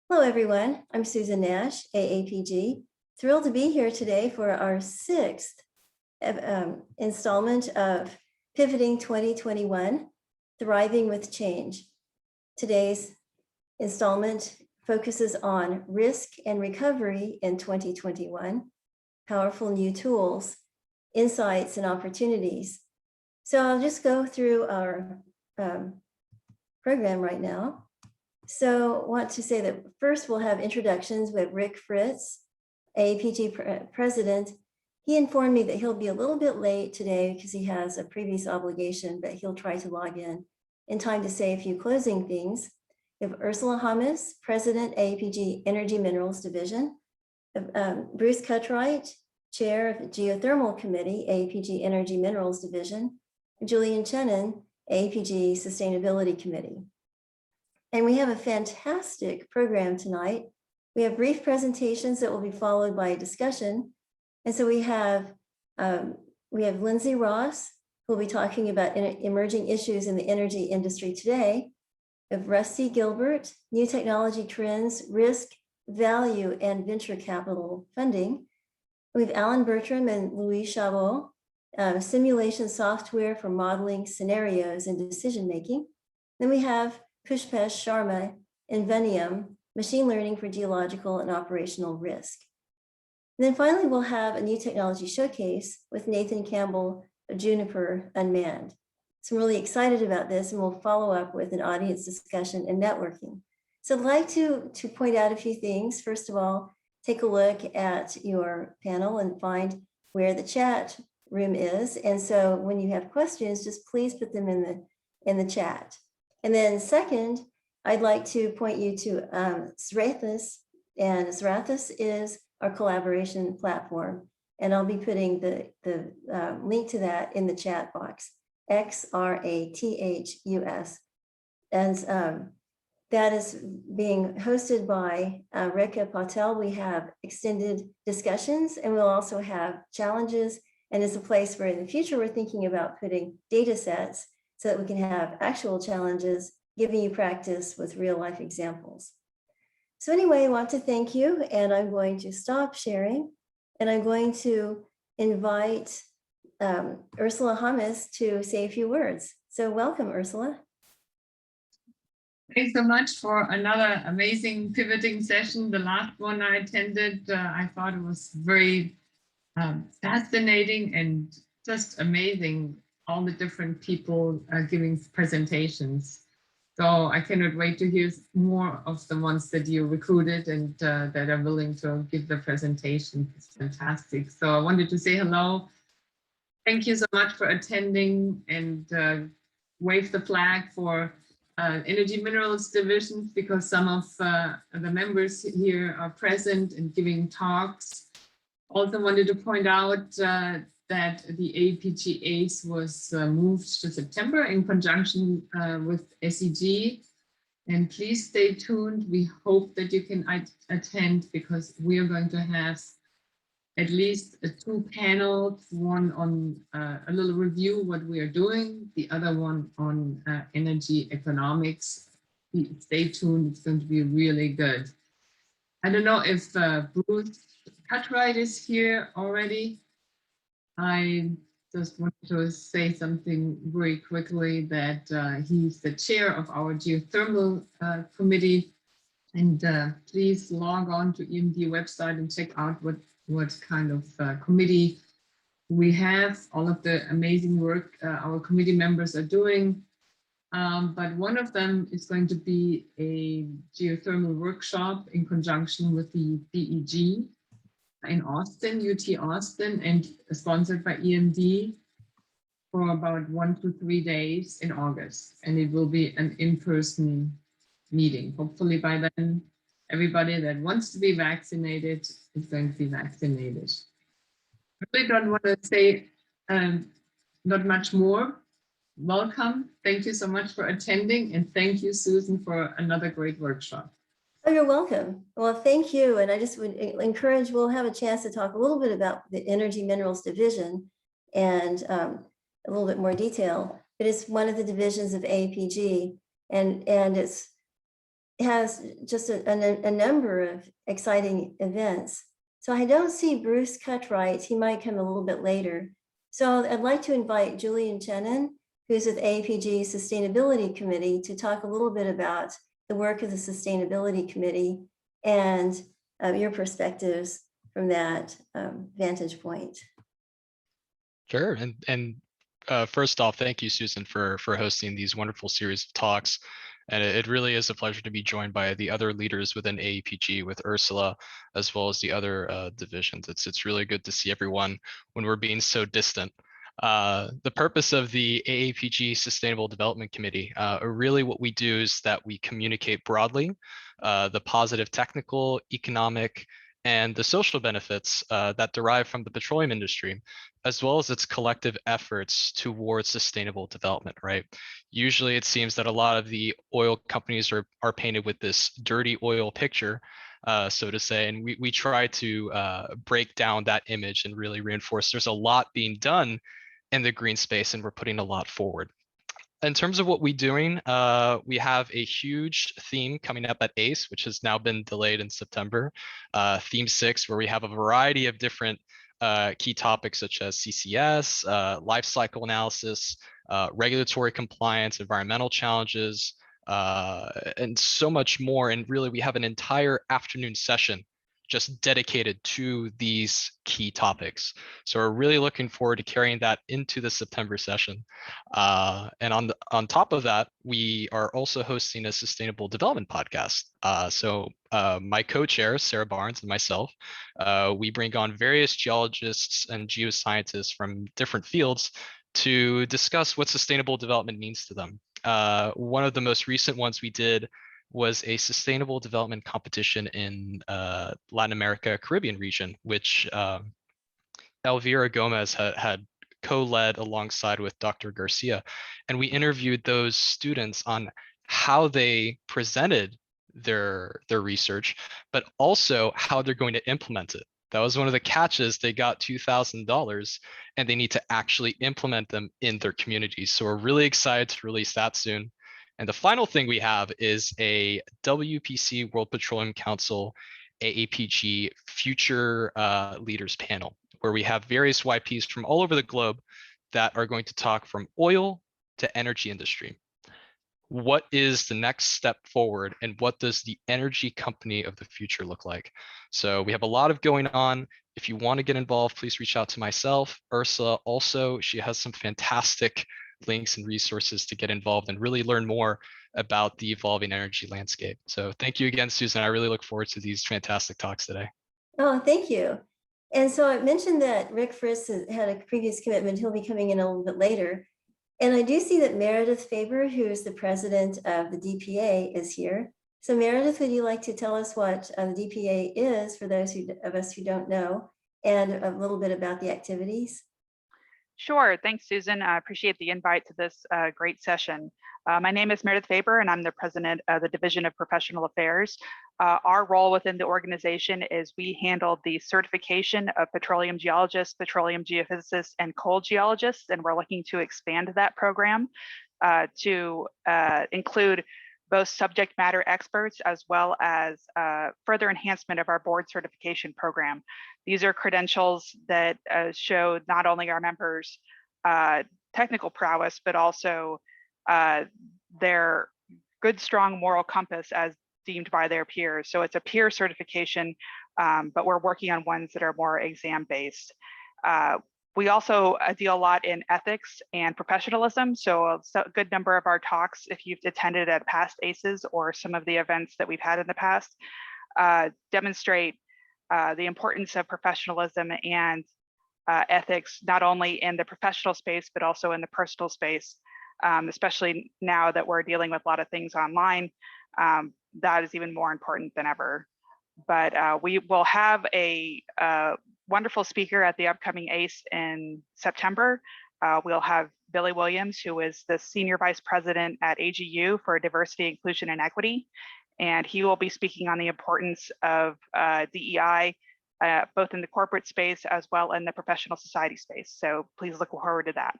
Hello, everyone. I'm Susan Nash, Aapg. Thrilled to be here today for our sixth installment of Pivoting 2021, Thriving with Change. Today's installment focuses on risk and recovery in 2021, powerful new tools, insights, and opportunities. So I'll just go through our program right now. So I want to say that first we'll have introductions with Fritz, Aapg president. He informed me that he'll be a little bit late today because he has a previous obligation, but he'll try to log in time to say a few closing things. We have Ursula Hummus, president, Aapg Energy Minerals Division. Bruce Cutright, chair of the Geothermal Committee, Aapg Energy Minerals Division. Julian Chennan, Aapg Sustainability Committee. And we have a fantastic program tonight. We have brief presentations that will be followed by a discussion. And so we have Lindsay Ross, who will be talking about emerging issues in the energy industry today. We have Gilbert, new technology trends, risk, value, and venture capital funding. We have Alan Bertram and Louis Chabot, simulation software for modeling scenarios and decision-making. Then we have Pushpesh Sharma, Invenium, machine learning for geological and operational risk. And then finally, we'll have a new technology showcase with Nathan Campbell of Juniper Unmanned. So I'm really excited about this, and we'll follow up with an audience discussion and networking. So I'd like to point out a few things. First of all, take a look at your panel and find where the chat room is. And so when you have questions, just please put them in the chat. And then second, I'd like to point you to Zrathus, and Zrathus is our collaboration platform. And I'll be putting the link to that in the chat box, XRATHUS. And that is being hosted by Rekha Patel. We have extended discussions, and we'll also have challenges. And it's a place where in the future, we're thinking about putting data sets so that we can have actual challenges, giving you practice with real life examples. So anyway, I want to thank you, and I'm going to stop sharing, and I'm going to invite Ursula Hummus to say a few words. So welcome, Ursula. Thanks so much for another amazing pivoting session. The last one I attended, I thought it was very fascinating and just amazing, all the different people giving presentations. So I cannot wait to hear more of the ones that you recruited and that are willing to give the presentation. It's fantastic. So I wanted to say hello. Thank you so much for attending, and wave the flag for Energy Minerals Division, because some of the members here are present and giving talks. Also wanted to point out that the Aapg ACE was moved to September in conjunction with SEG. And please stay tuned. We hope that you can attend, because we are going to have at least 2 panels, one on a little review what we are doing, the other one on energy economics. Stay tuned, it's going to be really good. I don't know if Bruce Cutright is here already. I just wanted to say something very quickly, that he's the chair of our geothermal committee. And please log on to EMD website and check out what kind of committee we have, all of the amazing work our committee members are doing. But one of them is going to be a geothermal workshop in conjunction with the BEG in Austin, UT Austin, and sponsored by EMD for about 1 to 3 days in August. And it will be an in-person meeting. Hopefully by then, everybody that wants to be vaccinated is going to be vaccinated. I really don't want to say not much more. Welcome. Thank you so much for attending. And thank you, Susan, for another great workshop. Oh, you're welcome. Well, thank you. And I just would encourage, we'll have a chance to talk a little bit about the Energy Minerals Division and a little bit more detail. But it's one of the divisions of Aapg, and it's has just a number of exciting events. So I don't see Bruce Cutright. He might come a little bit later. So I'd like to invite Julian Chennan, who's with Aapg Sustainability Committee, to talk a little bit about the work of the Sustainability Committee and your perspectives from that vantage point. Sure. And first off, thank you, Susan, for hosting these wonderful series of talks. And it really is a pleasure to be joined by the other leaders within Aapg, with Ursula, as well as the other divisions. It's really good to see everyone when we're being so distant. The purpose of the Aapg Sustainable Development Committee, really what we do is that we communicate broadly the positive technical, economic, and the social benefits that derive from the petroleum industry, as well as its collective efforts towards sustainable development, right? Usually it seems that a lot of the oil companies are painted with this dirty oil picture, so to say, and we try to break down that image and really reinforce there's a lot being done in the green space, and we're putting a lot forward. In terms of what we're doing, we have a huge theme coming up at ACE, which has now been delayed in September, theme 6, where we have a variety of different key topics such as CCS, life cycle analysis, regulatory compliance, environmental challenges, and so much more. And really, we have an entire afternoon session just dedicated to these key topics. So we're really looking forward to carrying that into the September session. And on top of that, we are also hosting a sustainable development podcast. So my co-chair, Sarah Barnes, and myself, we bring on various geologists and geoscientists from different fields to discuss what sustainable development means to them. One of the most recent ones we did was a sustainable development competition in Latin America, Caribbean region, which Elvira Gomez had co-led alongside with Dr. Garcia. And we interviewed those students on how they presented their research, but also how they're going to implement it. That was one of the catches. They got $2,000 and they need to actually implement them in their communities. So we're really excited to release that soon. And the final thing we have is a WPC, World Petroleum Council, Aapg Future Leaders Panel, where we have various YPs from all over the globe that are going to talk from oil to energy industry. What is the next step forward, and what does the energy company of the future look like? So we have a lot of going on. If you want to get involved, please reach out to myself. Ursula also, she has some fantastic links and resources to get involved and really learn more about the evolving energy landscape. So thank you again, Susan. I really look forward to these fantastic talks today. Oh, thank you. And so I mentioned that Rick Fritz had a previous commitment. He'll be coming in a little bit later. And I do see that Meredith Faber, who is the president of the DPA, is here. So Meredith, would you like to tell us what the DPA is for those of us who don't know, and a little bit about the activities? Sure. Thanks, Susan. I appreciate the invite to this great session. My name is Meredith Faber, and I'm the president of the Division of Professional Affairs. Our role within the organization is we handle the certification of petroleum geologists, petroleum geophysicists, and coal geologists, and we're looking to expand that program to include both subject matter experts as well as further enhancement of our board certification program. These are credentials that show not only our members' technical prowess, but also their good, strong moral compass as deemed by their peers. So it's a peer certification, but we're working on ones that are more exam-based. We also deal a lot in ethics and professionalism. So a good number of our talks, if you've attended at past ACEs or some of the events that we've had in the past, demonstrate the importance of professionalism and ethics, not only in the professional space, but also in the personal space, especially now that we're dealing with a lot of things online. That is even more important than ever. But we will have a wonderful speaker at the upcoming ACE in September. We'll have Billy Williams, who is the Senior Vice President at AGU for Diversity, Inclusion, and Equity. And he will be speaking on the importance of DEI, both in the corporate space as well in the professional society space. So please look forward to that.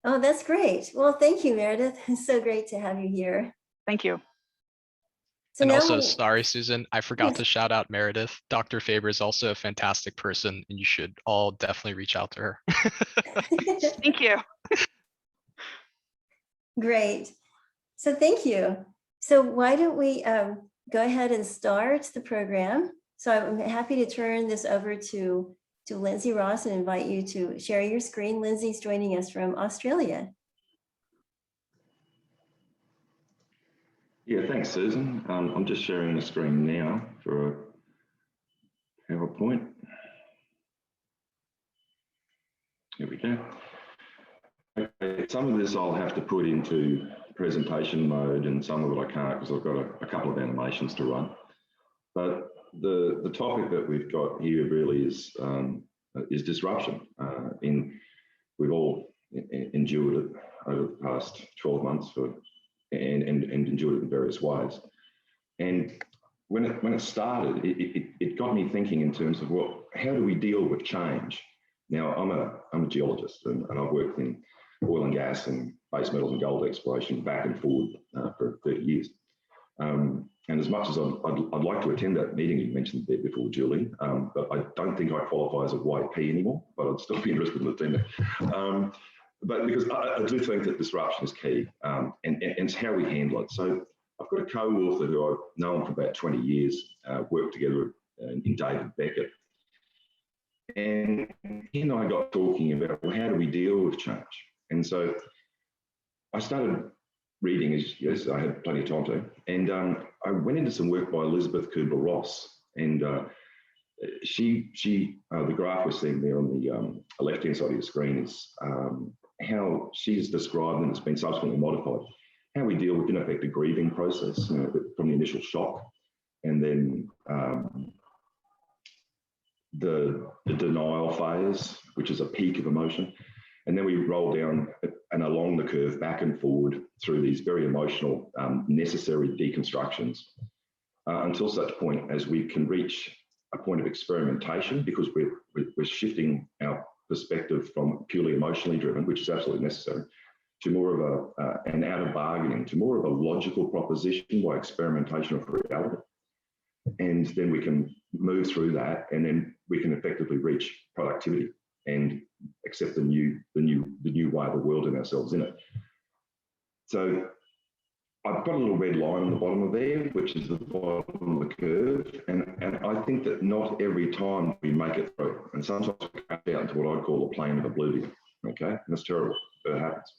Oh, that's great. Well, thank you, Meredith. It's so great to have you here. Thank you. So And now also, we- sorry, Susan, I forgot Yes. to shout out Meredith. Dr. Faber is also a fantastic person, and you should all definitely reach out to her. Thank you. Great. So thank you. So why don't we go ahead and start the program? So I'm happy to turn this over to Lindsay Ross and invite you to share your screen. Lindsay's joining us from Australia. Yeah, thanks, Susan. I'm just sharing the screen now for a PowerPoint. Here we go. Okay, some of this I'll have to put into presentation mode, and some of it I can't because I've got a couple of animations to run. But the topic that we've got here really is disruption. We've all endured it over the past 12 months and endured it in various ways. And when it started, it got me thinking in terms of, well, how do we deal with change? Now, I'm a geologist, and I've worked in oil and gas and base metals and gold exploration back and forward for 30 years. And as much as I'd like to attend that meeting you mentioned there before, Julie, but I don't think I qualify as a YP anymore, but I'd still be interested in attending. But because I do think that disruption is key, and it's how we handle it. So I've got a co-author who I've known for about 20 years, worked together in David Beckett. And he and I got talking about, well, how do we deal with change? And so I started reading, as yes, I had plenty of time to, and I went into some work by Elizabeth Kubler-Ross, and the graph we're seeing there on the left-hand side of your screen is how she's described, and it's been subsequently modified, how we deal with, in effect, a grieving process, you know, from the initial shock, and then the denial phase, which is a peak of emotion. And then we roll down and along the curve, back and forward through these very emotional, necessary deconstructions until such point as we can reach a point of experimentation, because we're shifting our perspective from purely emotionally driven, which is absolutely necessary, to more of an out of bargaining, to more of a logical proposition by experimentation of reality. And then we can move through that, and then we can effectively reach productivity and accept the new way of the world and ourselves in it. So I've got a little red line on the bottom of there, which is the bottom of the curve. And I think that not every time we make it through, and sometimes we cut out into what I call a plane of oblivion, okay? And that's terrible, but it happens.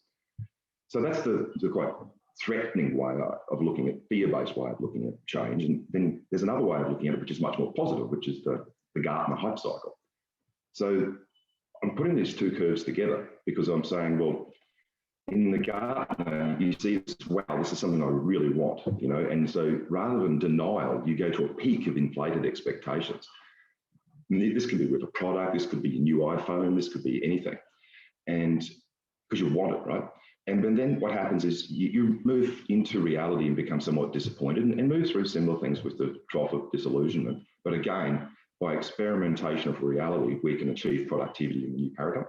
So that's the quite threatening way of looking at, fear-based way of looking at change. And then there's another way of looking at it, which is much more positive, which is the Gartner hype cycle. So I'm putting these two curves together because I'm saying, well, in the Gartner, you see this, wow, this is something I really want, you know, and so rather than denial, you go to a peak of inflated expectations. This could be with a product, this could be a new iPhone, this could be anything, and because you want it, right? And then what happens is you move into reality and become somewhat disappointed and move through similar things with the trough of disillusionment. But again, by experimentation of reality, we can achieve productivity in the new paradigm.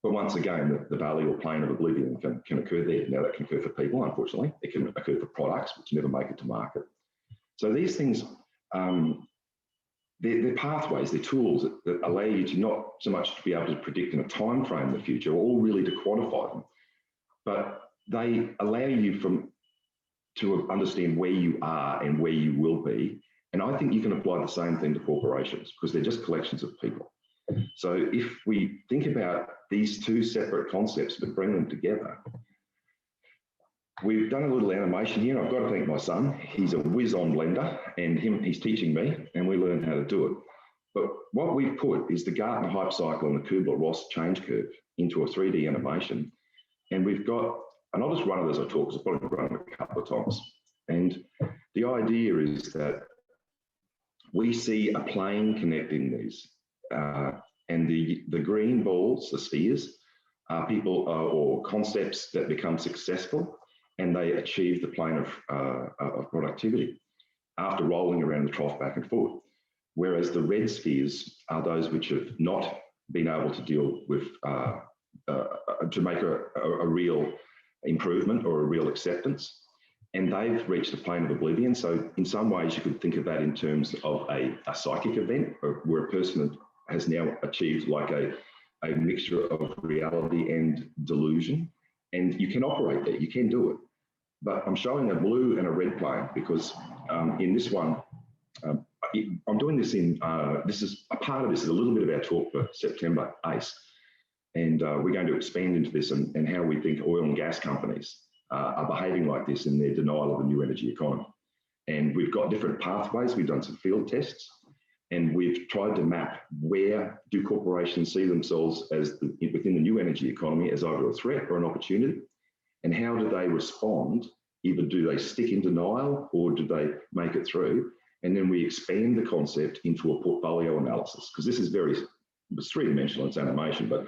But once again, the valley or plane of oblivion can occur there. Now that can occur for people, unfortunately. It can occur for products which never make it to market. So these things, they're pathways, they're tools that allow you to not so much to be able to predict in a time frame the future, or really to quantify them, but they allow you to understand where you are and where you will be. And I think you can apply the same thing to corporations, because they're just collections of people. So if we think about these two separate concepts but bring them together, we've done a little animation here. I've got to thank my son. He's a whiz on Blender, and he's teaching me, and we learn how to do it. But what we've put is the Gartner hype cycle and the Kubler-Ross change curve into a 3D animation. And we've got, and I'll just run it as I talk, because I've probably run it a couple of times. And the idea is that we see a plane connecting these. And the green balls, the spheres, are people or concepts that become successful, and they achieve the plane of productivity after rolling around the trough back and forth. Whereas the red spheres are those which have not been able to deal with, to make a real improvement or a real acceptance. and they've reached a plane of oblivion. So in some ways, you could think of that in terms of a psychic event, where a person has now achieved like a mixture of reality and delusion. And you can operate there, you can do it. But I'm showing a blue and a red plane because in this one, I'm doing this in, this is a part of this is a little bit of our talk for September ACE. And we're going to expand into this and how we think oil and gas companies are behaving like this in their denial of the new energy economy. And we've got different pathways. We've done some field tests and we've tried to map where do corporations see themselves as within the new energy economy as either a threat or an opportunity, and how do they respond? Either do they stick in denial or do they make it through? And then we expand the concept into a portfolio analysis, because this is it's three-dimensional, it's animation, but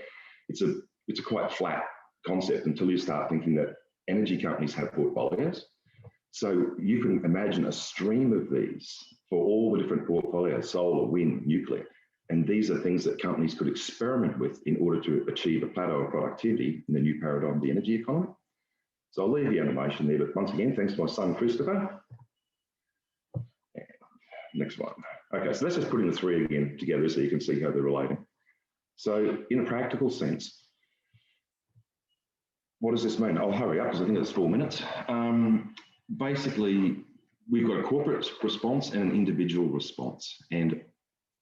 it's a quite flat concept until you start thinking that energy companies have portfolios. So you can imagine a stream of these for all the different portfolios, solar, wind, nuclear. And these are things that companies could experiment with in order to achieve a plateau of productivity in the new paradigm of the energy economy. So I'll leave the animation there, but once again, thanks to my son, Christopher. And next one. Okay, so let's just put in the three again together so you can see how they're relating. So in a practical sense, what does this mean? I'll hurry up because I think it's 4 minutes. Basically, we've got a corporate response and an individual response. And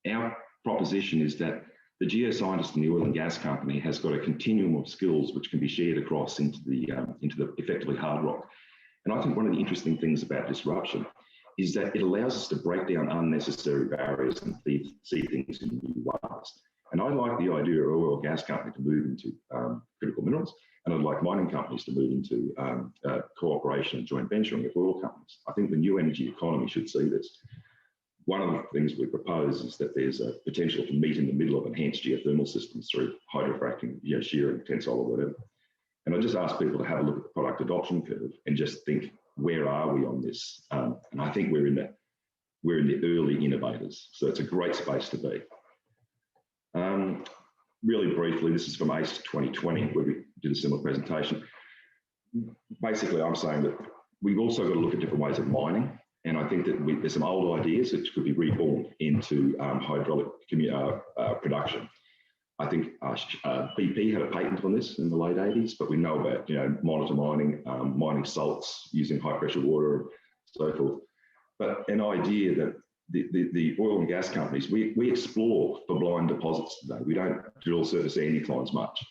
our proposition is that the geoscientist in the oil and gas company has got a continuum of skills which can be shared across into the effectively hard rock. And I think one of the interesting things about disruption is that it allows us to break down unnecessary barriers and see things in new ways. And I like the idea of oil and gas company to move into critical minerals, and I'd like mining companies to move into cooperation and joint venturing with oil companies. I think the new energy economy should see this. One of the things we propose is that there's a potential to meet in the middle of enhanced geothermal systems through hydrofracking, shearing, tensile, or whatever. And I just ask people to have a look at the product adoption curve and just think, where are we on this? And I think we're in the early innovators. So it's a great space to be. Really briefly, this is from ACE 2020, where we did a similar presentation. Basically, I'm saying that we've also got to look at different ways of mining. And I think that there's some old ideas that could be reborn into hydraulic production. I think BP had a patent on this in the late 80s, but we know about monitor mining, mining salts using high pressure water and so forth. But an idea that the oil and gas companies, we explore for blind deposits today. We don't drill surface anticlines much.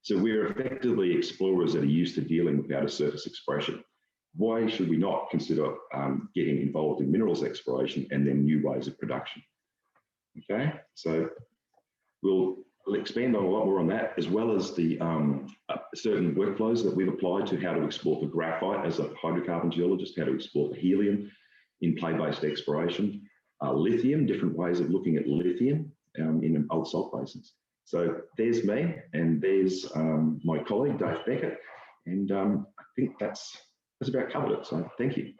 So we're effectively explorers that are used to dealing with outer surface expression. Why should we not consider getting involved in minerals exploration and then new ways of production? Okay, so we'll expand on a lot more on that, as well as the certain workflows that we've applied to how to explore for graphite as a hydrocarbon geologist, how to explore for helium in play-based exploration, lithium, different ways of looking at lithium in old salt basins. So there's me, and there's my colleague, Dave Beckett, and I think that's about covered it, so thank you.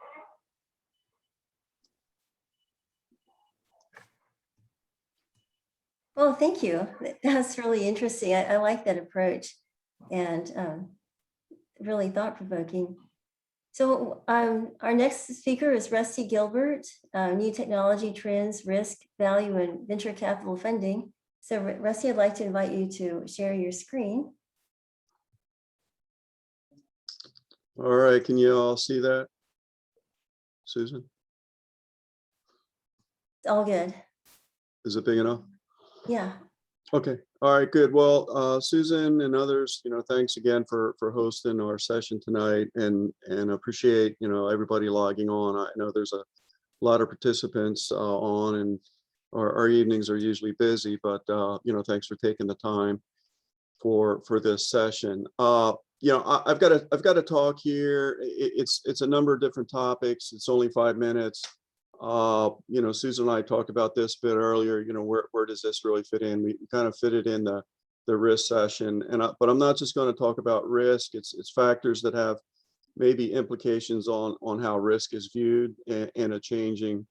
Well, thank you. That's really interesting. I like that approach and really thought-provoking. So our next speaker is Rusty Gilbert, New Technology Trends, Risk, Value, and Venture Capital Funding. So Rusty, I'd like to invite you to share your screen. All right, can you all see that, Susan? It's all good. Is it big enough? Yeah. Okay, all right, good. Well, Susan and others, thanks again for hosting our session tonight, and appreciate, everybody logging on. I know there's a lot of participants on, and our evenings are usually busy, but thanks for taking the time for this session. I've got a talk here. It's a number of different topics. It's only 5 minutes. Susan and I talked about this a bit earlier. Where does this really fit in? We kind of fit it in the risk session, but I'm not just going to talk about risk. It's factors that have maybe implications on how risk is viewed in a changing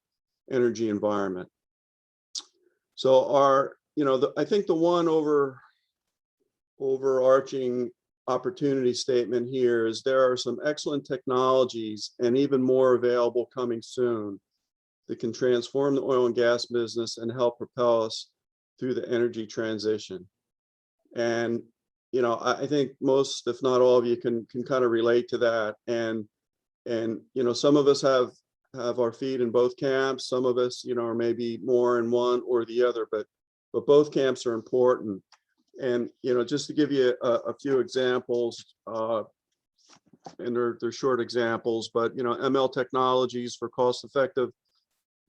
energy environment. So I think the one overarching opportunity statement here is there are some excellent technologies and even more available coming soon that can transform the oil and gas business and help propel us through the energy transition. And, you know, I think most, if not all of you can kind of relate to that. And, you know, some of us have our feet in both camps. Some of us, you know, are maybe more in one or the other, but both camps are important. And, you know, just to give you a few examples, and they're short examples, but, you know, ML technologies for cost-effective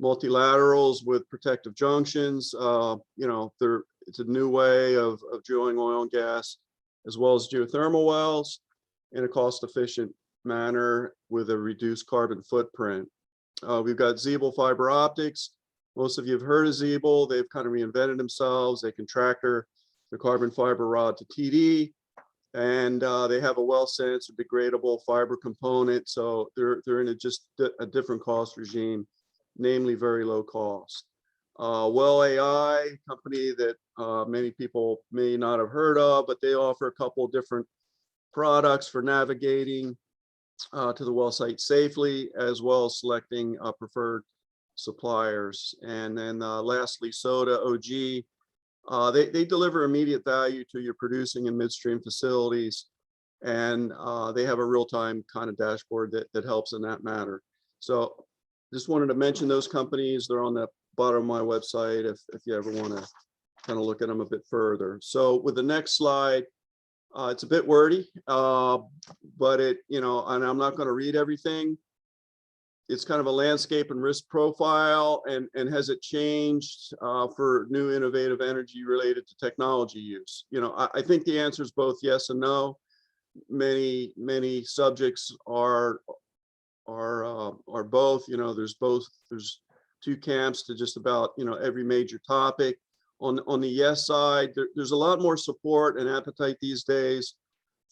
multilaterals with protective junctions, you know, it's a new way of drilling oil and gas, as well as geothermal wells in a cost-efficient manner with a reduced carbon footprint. We've got Zebo fiber optics. Most of you have heard of Zebo. They've kind of reinvented themselves. They can track the carbon fiber rod to TD, and they have a well sense or degradable fiber component. So they're in just a different cost regime, namely very low cost. Well AI, company that many people may not have heard of, but they offer a couple of different products for navigating to the well site safely, as well as selecting preferred suppliers. And then lastly, Soda OG. They deliver immediate value to your producing and midstream facilities, and they have a real-time kind of dashboard that helps in that matter. So just wanted to mention those companies. They're on the bottom of my website if you ever want to kind of look at them a bit further. So with the next slide, it's a bit wordy, but it, you know, and I'm not going to read everything. It's kind of a landscape and risk profile, and has it changed for new innovative energy related to technology use? You know, I think the answer is both yes and no. Many subjects are both. You know, there's two camps to just about, you know, every major topic. On the yes side, there's a lot more support and appetite these days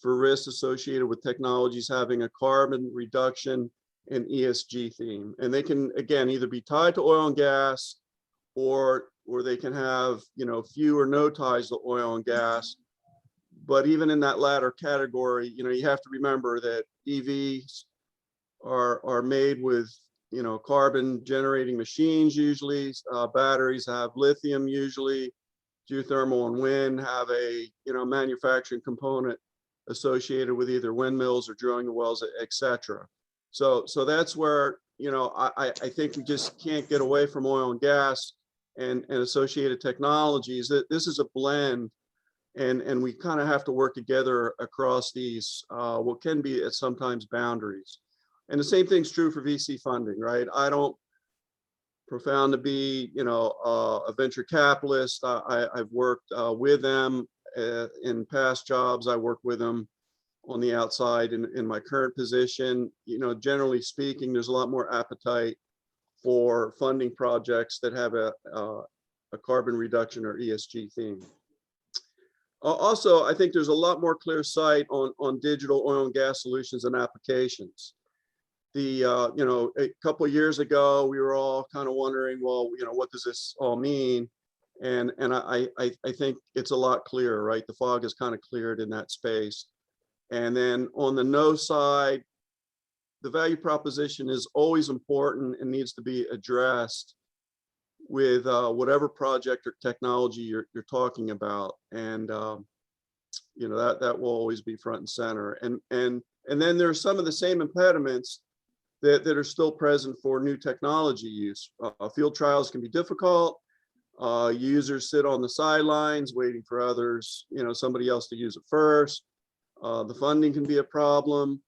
for risks associated with technologies having a carbon reduction and ESG theme. And they can, again, either be tied to oil and gas, or they can have, you know, few or no ties to oil and gas. But even in that latter category, you know, you have to remember that EVs are made with, you know, carbon generating machines usually. Batteries have lithium usually. Geothermal and wind have a, you know, manufacturing component associated with either windmills or drilling the wells, etc. So that's where, you know, I think we just can't get away from oil and gas and associated technologies. This is a blend, and we kind of have to work together across these what can be at sometimes boundaries. And the same thing's true for VC funding, right? I don't profound to be, you know, a venture capitalist. I've worked with them in past jobs. I work with them on the outside in my current position. You know, generally speaking, there's a lot more appetite for funding projects that have a carbon reduction or ESG theme. Also, I think there's a lot more clear sight on digital oil and gas solutions and applications. You know, a couple of years ago, we were all kind of wondering, well, you know, what does this all mean? And I think it's a lot clearer, right? The fog is kind of cleared in that space. And then on the no side, the value proposition is always important and needs to be addressed with whatever project or technology you're talking about. And you know, that will always be front and center. And then there's some of the same impediments that are still present for new technology use. Field trials can be difficult. Users sit on the sidelines waiting for others, you know, somebody else to use it first. The funding can be a problem.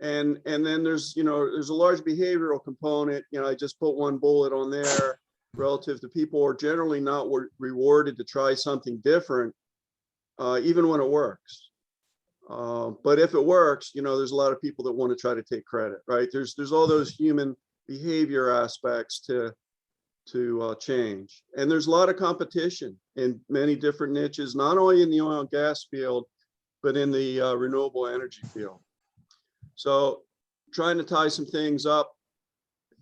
And then there's, you know, there's a large behavioral component. You know, I just put one bullet on there relative to people are generally not rewarded to try something different, even when it works. But if it works, you know, there's a lot of people that want to try to take credit, right? There's all those human behavior aspects to change. And there's a lot of competition in many different niches, not only in the oil and gas field, but in the renewable energy field. So trying to tie some things up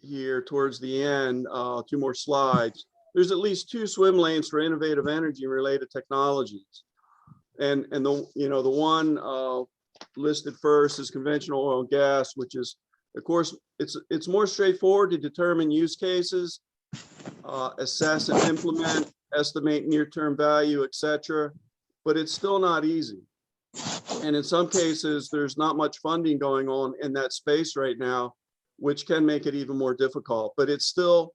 here towards the end, 2 more slides. There's at least 2 swim lanes for innovative energy related technologies. And the, you know, the one listed first is conventional oil and gas, which is, of course, it's more straightforward to determine use cases, assess and implement, estimate near-term value, etc. But it's still not easy. And in some cases, there's not much funding going on in that space right now, which can make it even more difficult. But it's still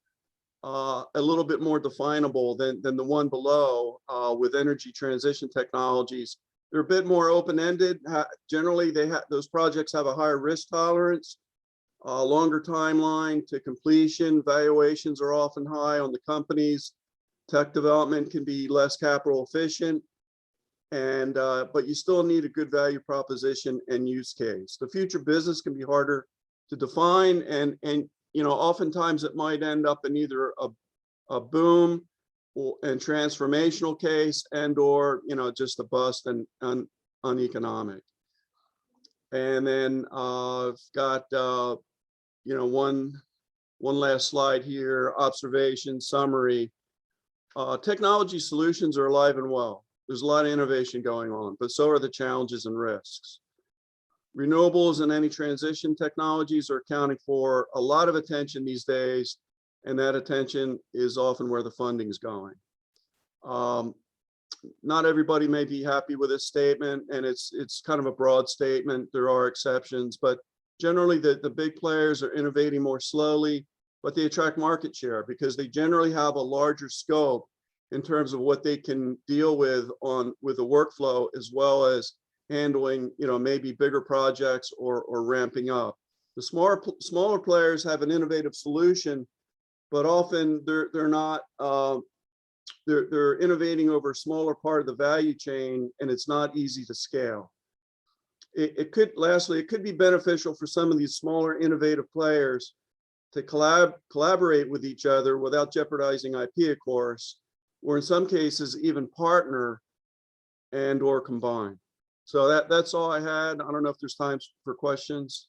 a little bit more definable than the one below with energy transition technologies. They're a bit more open-ended. Generally, those projects have a higher risk tolerance, longer timeline to completion. Valuations are often high on the companies. Tech development can be less capital efficient, and but you still need a good value proposition and use case. The future business can be harder to define, and you know, oftentimes it might end up in either a boom and transformational case, and or, you know, just a bust and uneconomic. And then I've got you know, one last slide here, observation summary. Technology solutions are alive and well. There's a lot of innovation going on, but so are the challenges and risks. Renewables and any transition technologies are accounting for a lot of attention these days, and that attention is often where the funding is going. Not everybody may be happy with this statement, and it's kind of a broad statement. There are exceptions, but generally the big players are innovating more slowly, but they attract market share because they generally have a larger scope in terms of what they can deal with the workflow, as well as handling, you know, maybe bigger projects or ramping up. The smaller players have an innovative solution, but often they're not. They're innovating over a smaller part of the value chain, and it's not easy to scale. Lastly, it could be beneficial for some of these smaller innovative players to collaborate with each other without jeopardizing IP, of course, or in some cases even partner and or combine. So that's all I had. I don't know if there's time for questions.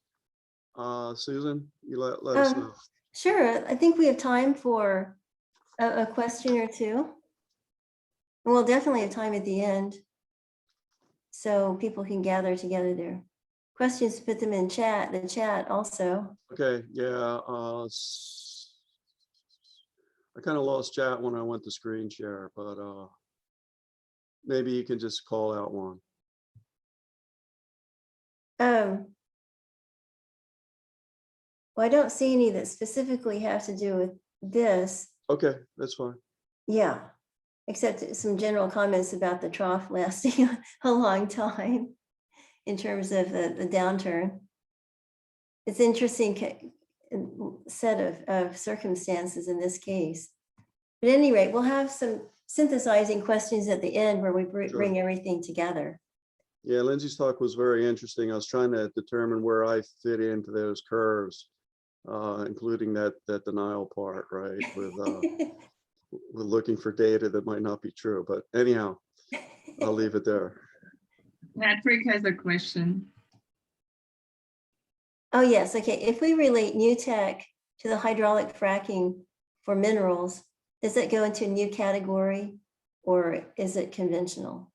Susan, you let us know. Sure, I think we have time for a question or two. And we'll definitely have time at the end, so people can gather together their questions, put them in the chat also. Okay, yeah. I kind of lost chat when I went to screen share, but maybe you can just call out one. Well, I don't see any that specifically have to do with this. Okay, that's fine. Yeah, except some general comments about the trough lasting a long time in terms of the downturn. It's interesting set of circumstances in this case. But at any rate, we'll have some synthesizing questions at the end where we bring everything together. Yeah, Lindsay's talk was very interesting. I was trying to determine where I fit into those curves, including that denial part, right? With looking for data that might not be true. But anyhow, I'll leave it there. Patrick has a question. Oh, yes. Okay. If we relate new tech to the hydraulic fracking for minerals, does it go into a new category, or is it conventional?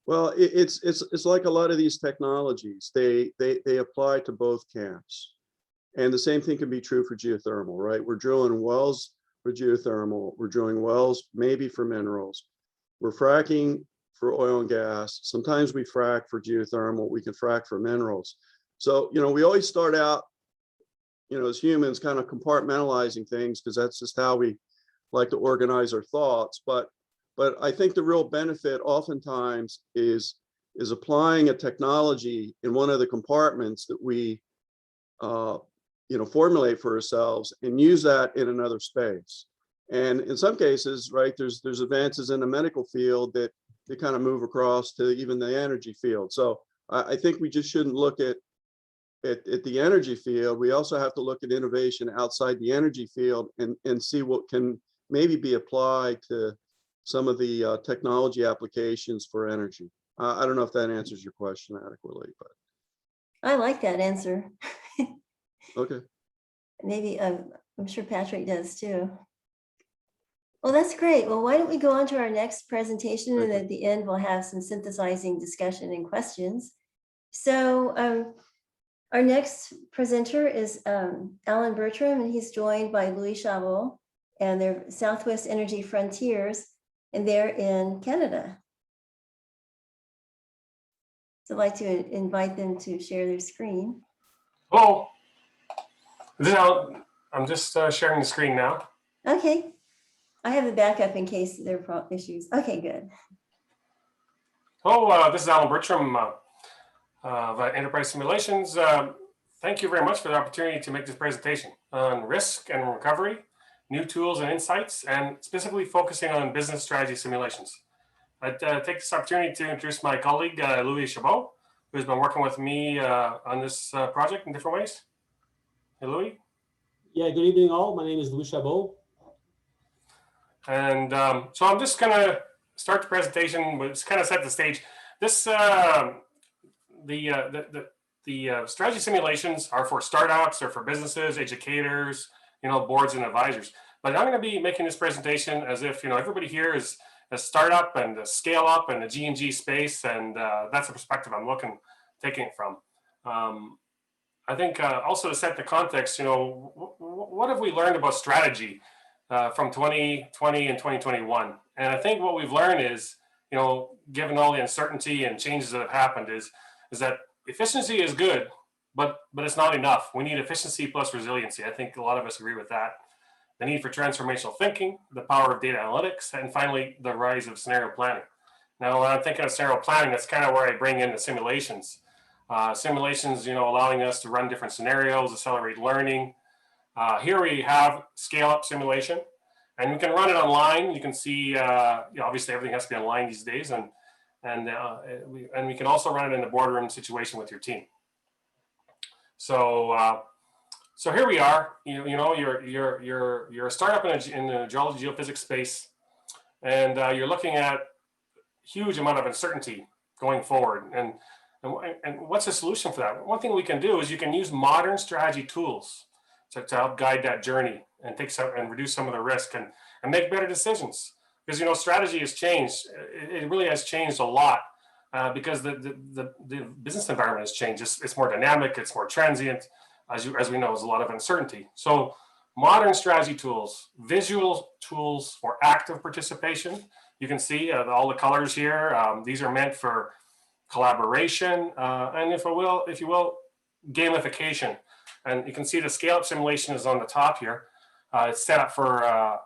Well, it's like a lot of these technologies. They apply to both camps, and the same thing can be true for geothermal, right? We're drilling wells for geothermal. We're drilling wells maybe for minerals. We're fracking for oil and gas. Sometimes we frack for geothermal. We can frack for minerals. So, you know, we always start out, you know, as humans, kind of compartmentalizing things because that's just how we like to organize our thoughts. But I think the real benefit oftentimes is applying a technology in one of the compartments that we, you know, formulate for ourselves and use that in another space. And in some cases, right, there's advances in the medical field that they kind of move across to even the energy field. So I think we just shouldn't look at the energy field. We also have to look at innovation outside the energy field and see what can maybe be applied to some of the technology applications for energy. I don't know if that answers your question adequately, but. I like that answer. Okay. Maybe I'm sure Patrick does too. Well, that's great. Well, why don't we go on to our next presentation, and at the end we'll have some synthesizing discussion and questions. So our next presenter is Alan Bertram, and he's joined by Louis Chabot and their Southwest Energy Frontiers, and they're in Canada. So I'd like to invite them to share their screen. Hello. I'm just sharing the screen now. Okay. I have the backup in case there are issues. Okay, good. Hello, this is Alan Bertram of Enterprise Simulations. Thank you very much for the opportunity to make this presentation on risk and recovery, new tools and insights, and specifically focusing on business strategy simulations. I'd take this opportunity to introduce my colleague, Louis Chabot, who's been working with me on this project in different ways. Hey, Louis. Yeah, good evening all. My name is Louis Chabot. And so I'm just going to start the presentation, but kind of set the stage. This the strategy simulations are for startups or for businesses, educators, boards and advisors. But I'm going to be making this presentation as if everybody here is a startup and a scale up and a G&G space, and that's the perspective I'm taking it from. I think also to set the context, what have we learned about strategy from 2020 and 2021? And I think what we've learned is, given all the uncertainty and changes that have happened, is that efficiency is good, but it's not enough. We need efficiency plus resiliency. I think a lot of us agree with that. The need for transformational thinking, the power of data analytics, and finally, the rise of scenario planning. Now, when I'm thinking of scenario planning, that's kind of where I bring in the simulations. Simulations, allowing us to run different scenarios, accelerate learning. Here we have scale-up simulation, and we can run it online. You can see, obviously everything has to be online these days, and we can also run it in a boardroom situation with your team. So so here we are. You're a startup in the geology geophysics space, and you're looking at huge amount of uncertainty going forward. And what's the solution for that? One thing we can do is you can use modern strategy tools to help guide that journey and reduce some of the risk and make better decisions. Because strategy has changed. It really has changed a lot because the business environment has changed. It's more dynamic. It's more transient. As we know, there's a lot of uncertainty. So modern strategy tools, visual tools for active participation. You can see all the colors here. These are meant for collaboration and if you will, gamification. And you can see the scale-up simulation is on the top here. It's set up for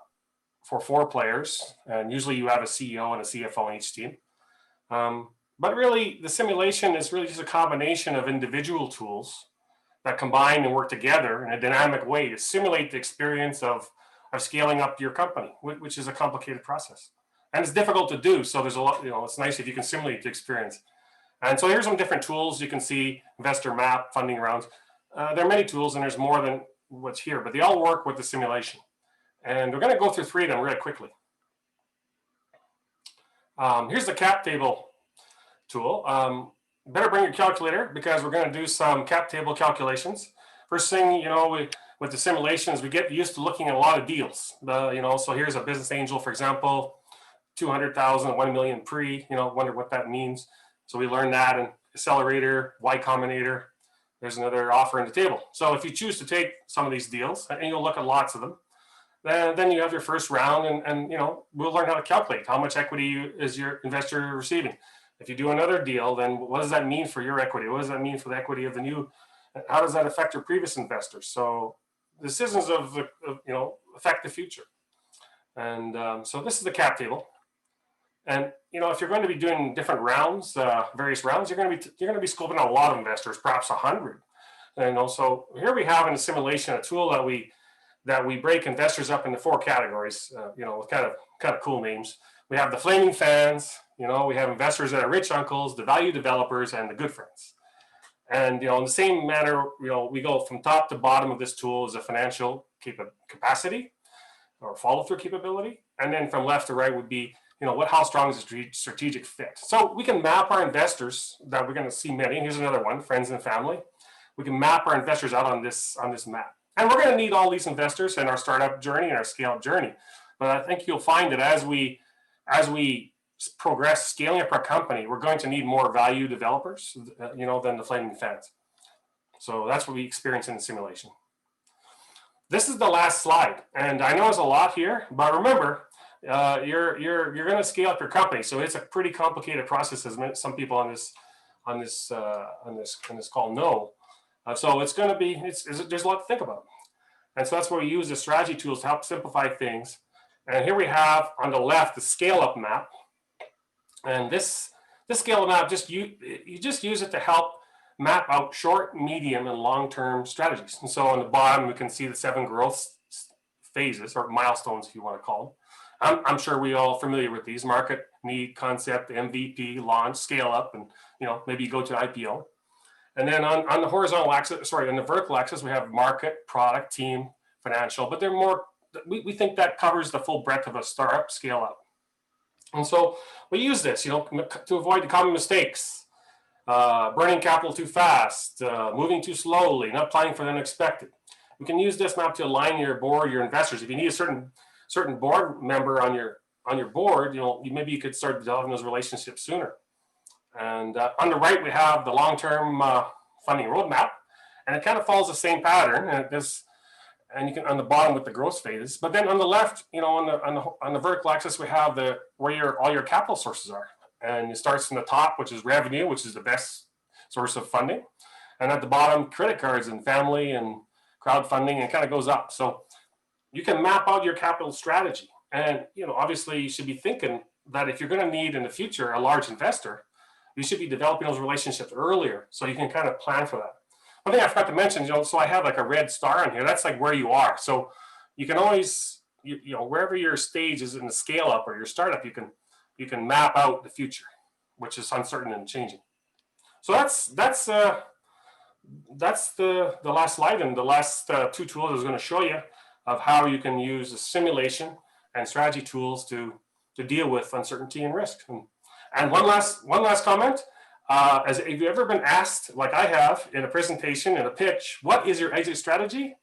4 players, and usually you have a CEO and a CFO on each team. But really, the simulation is really just a combination of individual tools that combine and work together in a dynamic way to simulate the experience of scaling up your company, which is a complicated process. And it's difficult to do, so there's a lot, it's nice if you can simulate the experience. And so here's some different tools. You can see investor map, funding rounds. There are many tools, and there's more than what's here, but they all work with the simulation. And we're going to go through 3 of them really quickly. Here's the cap table tool. Better bring your calculator because we're going to do some cap table calculations. First thing, with the simulations, we get used to looking at a lot of deals. So here's a business angel, for example, 200,000, 1 million pre, wonder what that means. So we learned that, and accelerator, Y Combinator. There's another offer in the table. So if you choose to take some of these deals, and you'll look at lots of them, then you have your first round, and we'll learn how to calculate how much equity is your investor receiving. If you do another deal, then what does that mean for your equity? What does that mean for the equity of the new? How does that affect your previous investors? So decisions affect the future. And so this is the cap table. And if you're going to be doing different rounds, various rounds, you're going to be scoping out a lot of investors, perhaps 100. And also here we have in the simulation a tool that we break investors up into 4 categories. With kind of cool names. We have the flaming fans. We have investors that are rich uncles, the value developers, and the good friends. And in the same manner, we go from top to bottom of this tool is a financial capacity or follow-through capability, and then from left to right would be how strong is the strategic fit. So we can map our investors that we're going to see many. Here's another one, friends and family. We can map our investors out on this map, and we're going to need all these investors in our startup journey and our scale-up journey. But I think you'll find that as we progress scaling up our company, we're going to need more value developers, than the flaming fans. So that's what we experience in the simulation. This is the last slide, and I know it's a lot here, but remember, you're going to scale up your company, so it's a pretty complicated process, as some people on this call know. So it's going to be there's a lot to think about, and so that's where we use the strategy tools to help simplify things. And here we have on the left the scale up map, and this scale up map you just use it to help map out short, medium, and long-term strategies. And so on the bottom, we can see the 7 growth phases, or milestones, if you want to call them. I'm sure we all familiar with these: market, need, concept, MVP, launch, scale up, and maybe go to IPO. And then on the horizontal axis, on the vertical axis, we have market, product, team, financial. But they're more. We think that covers the full breadth of a startup scale up. And so we use this, to avoid the common mistakes. Burning capital too fast, moving too slowly, not planning for the unexpected. We can use this map to align your board, your investors. If you need a certain board member on your board, maybe you could start developing those relationships sooner. And on the right, we have the long-term funding roadmap, and it kind of follows the same pattern. And you can on the bottom with the growth phases. But then on the left, on the vertical axis, we have where all your capital sources are. And it starts from the top, which is revenue, which is the best source of funding. And at the bottom, credit cards and family and crowdfunding, and it kind of goes up. So you can map out your capital strategy. And, obviously you should be thinking that if you're going to need in the future a large investor, you should be developing those relationships earlier so you can kind of plan for that. One thing I forgot to mention, so I have like a red star on here. That's like where you are. So you can always, wherever your stage is in the scale up or your startup, you can map out the future, which is uncertain and changing. So that's the last slide, and the last 2 tools I was going to show you of how you can use the simulation and strategy tools to deal with uncertainty and risk. And one last comment: have you ever been asked, like I have, in a presentation, in a pitch, what is your exit strategy?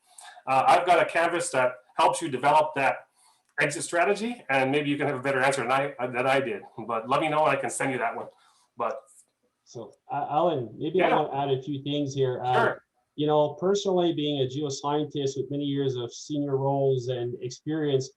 I've got a canvas that helps you develop that exit strategy, and maybe you can have a better answer than I did. But let me know, and I can send you that one. But so, Alan, maybe I want to add a few things here. Sure. Personally, being a geoscientist with many years of senior roles and experience,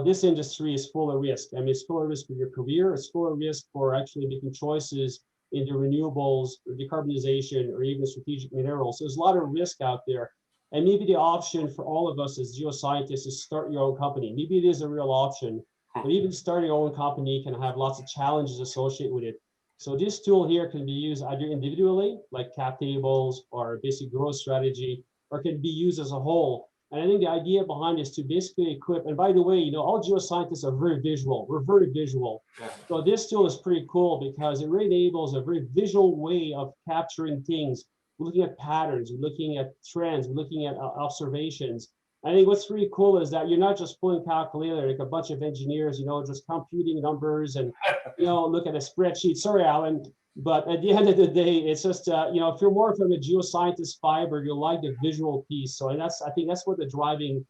this industry is full of risk. I mean, it's full of risk for your career. It's full of risk for actually making choices into renewables or decarbonization or even strategic minerals. So there's a lot of risk out there. And maybe the option for all of us as geoscientists is start your own company. Maybe it is a real option, but even starting your own company can have lots of challenges associated with it. So this tool here can be used either individually, like cap tables or basic growth strategy, or can be used as a whole. And I think the idea behind is to basically equip, and by the way, all geoscientists are very visual. We're very visual. Yeah. So this tool is pretty cool because it really enables a very visual way of capturing things. We're looking at patterns, we're looking at trends, we're looking at observations. I think what's really cool is that you're not just pulling calculator like a bunch of engineers, just computing numbers and, look at a spreadsheet. Sorry, Alan, but at the end of the day, it's just, if you're more from a geoscientist fiber, you'll like the visual piece. So I think that's what the driving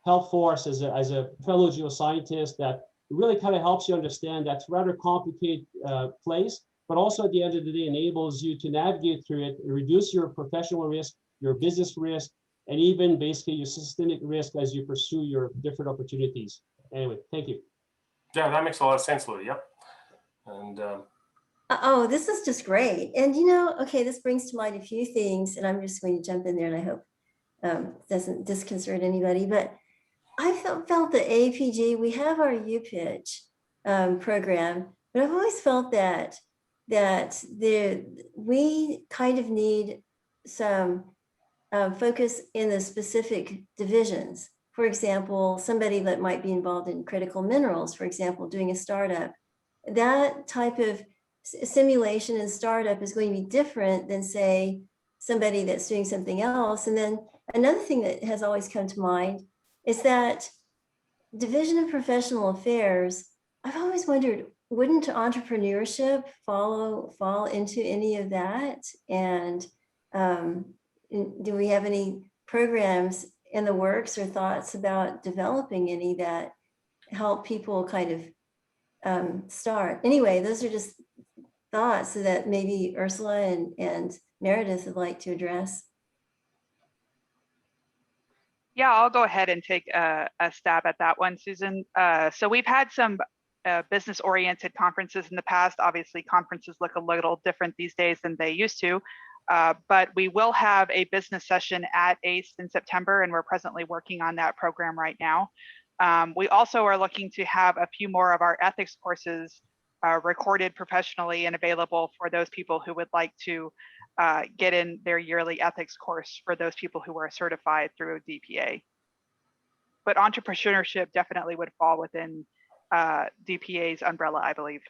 help force as a fellow geoscientist, that really kind of helps you understand that's rather complicated place, but also at the end of the day enables you to navigate through it, reduce your professional risk, your business risk, and even basically your systemic risk as you pursue your different opportunities. Anyway, thank you. Yeah, that makes a lot of sense, Louis. Yep. And oh, this is just great. And okay, this brings to mind a few things, and I'm just going to jump in there, and I hope it doesn't disconcert anybody. But I felt that Aapg, we have our UPitch program, but I've always felt that we kind of need some focus in the specific divisions. For example, somebody that might be involved in critical minerals, for example, doing a startup, that type of simulation and startup is going to be different than, say, somebody that's doing something else. And then another thing that has always come to mind is that Division of Professional Affairs, I've always wondered, wouldn't entrepreneurship fall into any of that? And do we have any programs in the works or thoughts about developing any that help people kind of start. Anyway, those are just thoughts that maybe Ursula and Meredith would like to address. Yeah, I'll go ahead and take a stab at that one, Susan. So we've had some business-oriented conferences in the past. Obviously, conferences look a little different these days than they used to, but we will have a business session at ACE in September, and we're presently working on that program right now. We also are looking to have a few more of our ethics courses recorded professionally and available for those people who would like to get in their yearly ethics course for those people who are certified through DPA. But entrepreneurship definitely would fall within DPA's umbrella, I believe.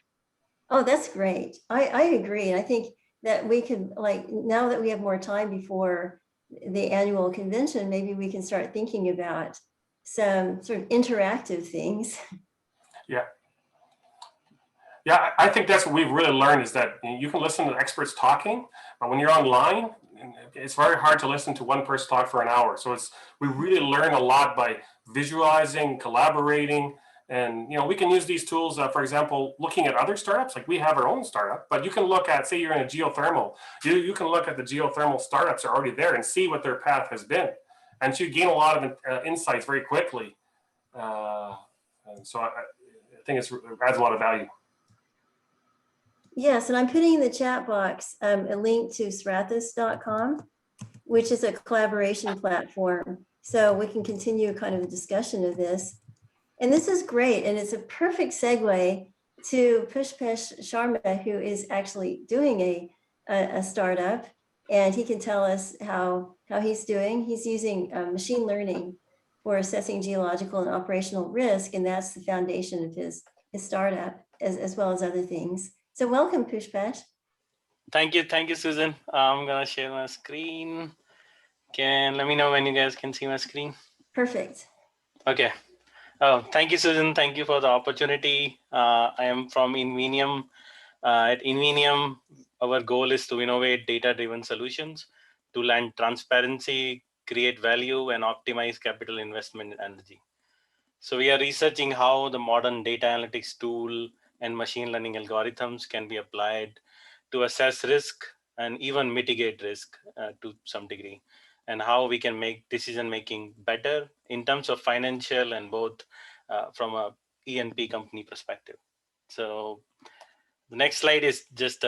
Oh, that's great. I agree. And I think that we could, like, now that we have more time before the annual convention, maybe we can start thinking about some sort of interactive things. Yeah. Yeah, I think that's what we've really learned is that you can listen to experts talking, but when you're online, it's very hard to listen to one person talk for an hour. So we really learn a lot by visualizing, collaborating, and we can use these tools. For example, looking at other startups, like we have our own startup, but you can look at, say you're in a geothermal, you can look at the geothermal startups are already there and see what their path has been, and so you gain a lot of insights very quickly. And so I think it adds a lot of value. Yes, and I'm putting in the chat box a link to srathis.com, which is a collaboration platform. So we can continue kind of a discussion of this. And this is great. And it's a perfect segue to Pushpesh Sharma, who is actually doing a startup. And he can tell us how he's doing. He's using machine learning for assessing geological and operational risk. And that's the foundation of his startup, as well as other things. So welcome, Pushpesh. Thank you, Susan. I'm gonna share my screen. Let me know when you guys can see my screen. Perfect. Okay. Oh, thank you, Susan. Thank you for the opportunity. I am from Invenium. At Invenium, our goal is to innovate data-driven solutions to land transparency, create value, and optimize capital investment energy. So we are researching how the modern data analytics tool and machine learning algorithms can be applied to assess risk and even mitigate risk to some degree, and how we can make decision making better in terms of financial and both from a E&P company perspective. So the next slide is just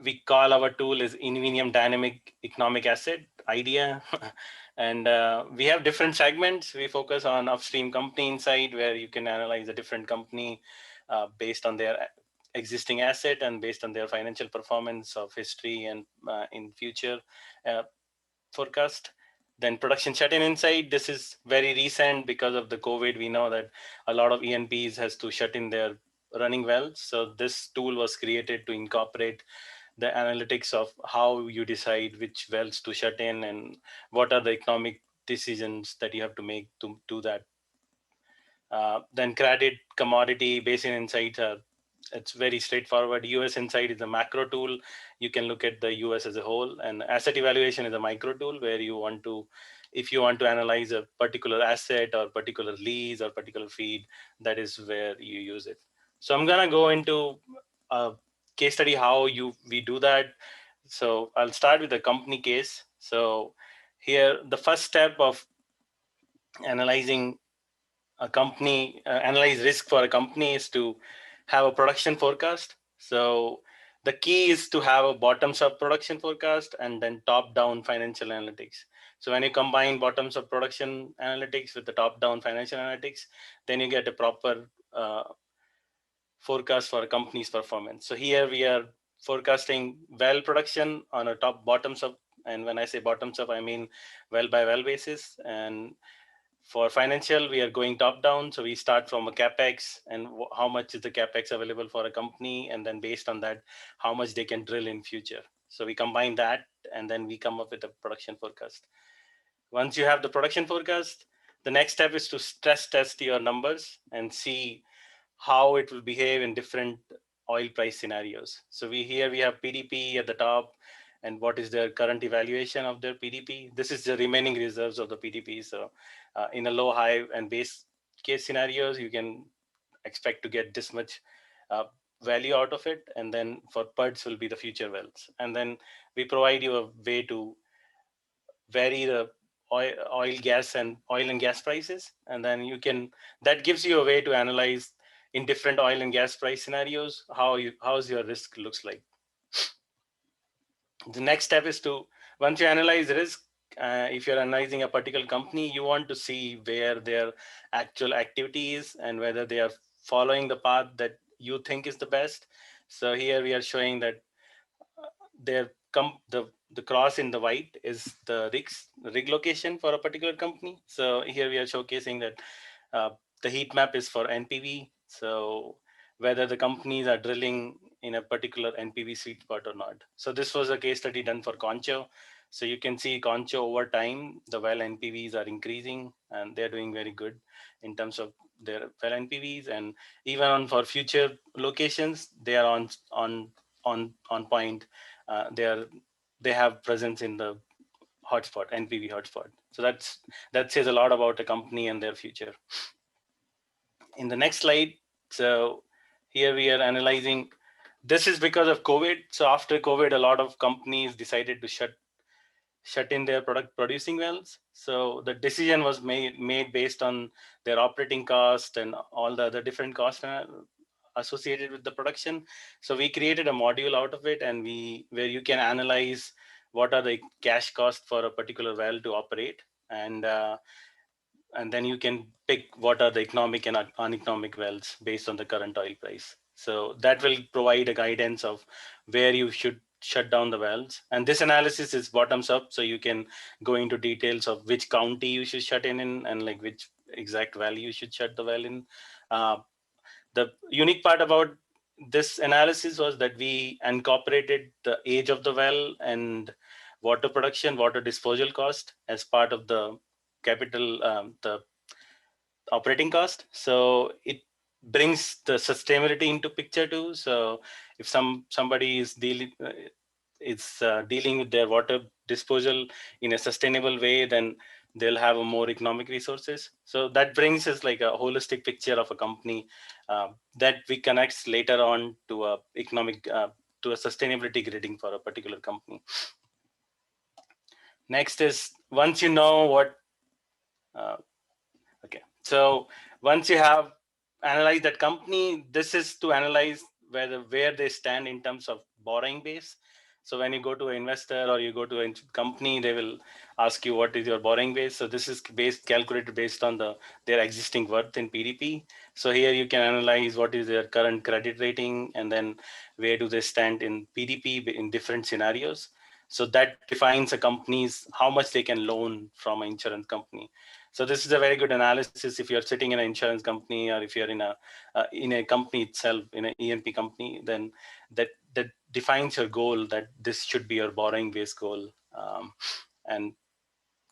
we call our tool is Invenium Dynamic Economic Asset IDEA. And we have different segments. We focus on upstream company insight, where you can analyze a different company based on their existing asset and based on their financial performance of history and in future forecast. Then production shut-in insight. This is very recent because of the COVID. We know that a lot of E&Ps has to shut in their running wells. So this tool was created to incorporate the analytics of how you decide which wells to shut in and what are the economic decisions that you have to make to do that. Then credit commodity basin insights it's very straightforward. US Insight is a macro tool. You can look at the US as a whole, and asset evaluation is a micro tool where if you want to analyze a particular asset or particular lease or particular feed, that is where you use it. So I'm gonna go into a case study how we do that. So I'll start with a company case. So here, the first step of analyzing a company, analyze risk for a company is to have a production forecast. So the key is to have a bottoms-up production forecast and then top-down financial analytics. So when you combine bottoms-up production analytics with the top-down financial analytics, then you get a proper forecast for a company's performance. So here we are forecasting well production on a bottoms-up. And when I say bottoms-up, I mean well by well basis. And for financial, we are going top down. So we start from a CapEx and how much is the CapEx available for a company. And then based on that, how much they can drill in future. So we combine that and then we come up with a production forecast. Once you have the production forecast, the next step is to stress test your numbers and see how it will behave in different oil price scenarios. So we have PDP at the top, and what is their current evaluation of their PDP. This is the remaining reserves of the PDP. So in a low, high, and base case scenarios, you can expect to get this much value out of it. And then for PUDs will be the future wells. And then we provide you a way to vary the oil and gas prices. And then that gives you a way to analyze in different oil and gas price scenarios, how's your risk looks like. The next step is once you analyze risk, if you're analyzing a particular company, you want to see where their actual activity is and whether they are following the path that you think is the best. So here we are showing that the cross in the white is the rig location for a particular company. So here we are showcasing that the heat map is for NPV. So whether the companies are drilling in a particular NPV sweet spot or not. So this was a case study done for Concho. So you can see Concho over time, the well NPVs are increasing and they're doing very good in terms of their well NPVs. And even for future locations, they are on point. They have presence in the hotspot, NPV hotspot. So that says a lot about a company and their future. In the next slide, so here we are analyzing. This is because of COVID. So after COVID, a lot of companies decided to shut in their product producing wells. So the decision was made based on their operating cost and all the other different costs associated with the production. So we created a module out of it, and where you can analyze what are the cash costs for a particular well to operate, and then you can pick what are the economic and uneconomic wells based on the current oil price. So that will provide a guidance of where you should shut down the wells. And this analysis is bottoms up, so you can go into details of which county you should shut in and like which exact value you should shut the well in. The unique part about this analysis was that we incorporated the age of the well and water production, water disposal cost as part of the capital, the operating cost. So it brings the sustainability into picture too. So if somebody is dealing with their water disposal in a sustainable way, then they'll have a more economic resources. So that brings us like a holistic picture of a company that we connect later on to a economic to a sustainability grading for a particular company. Next is once you know what okay, so once you have analyzed that company, this is to analyze where they stand in terms of borrowing base. So when you go to an investor or you go to a company, they will ask you what is your borrowing base. So this is calculated based on their existing worth in PDP. So here you can analyze what is their current credit rating and then where do they stand in PDP in different scenarios. So that defines a company's how much they can loan from an insurance company. So this is a very good analysis if you're sitting in an insurance company or if you're in a company itself, in an E&P company, then that defines your goal, that this should be your borrowing base goal. And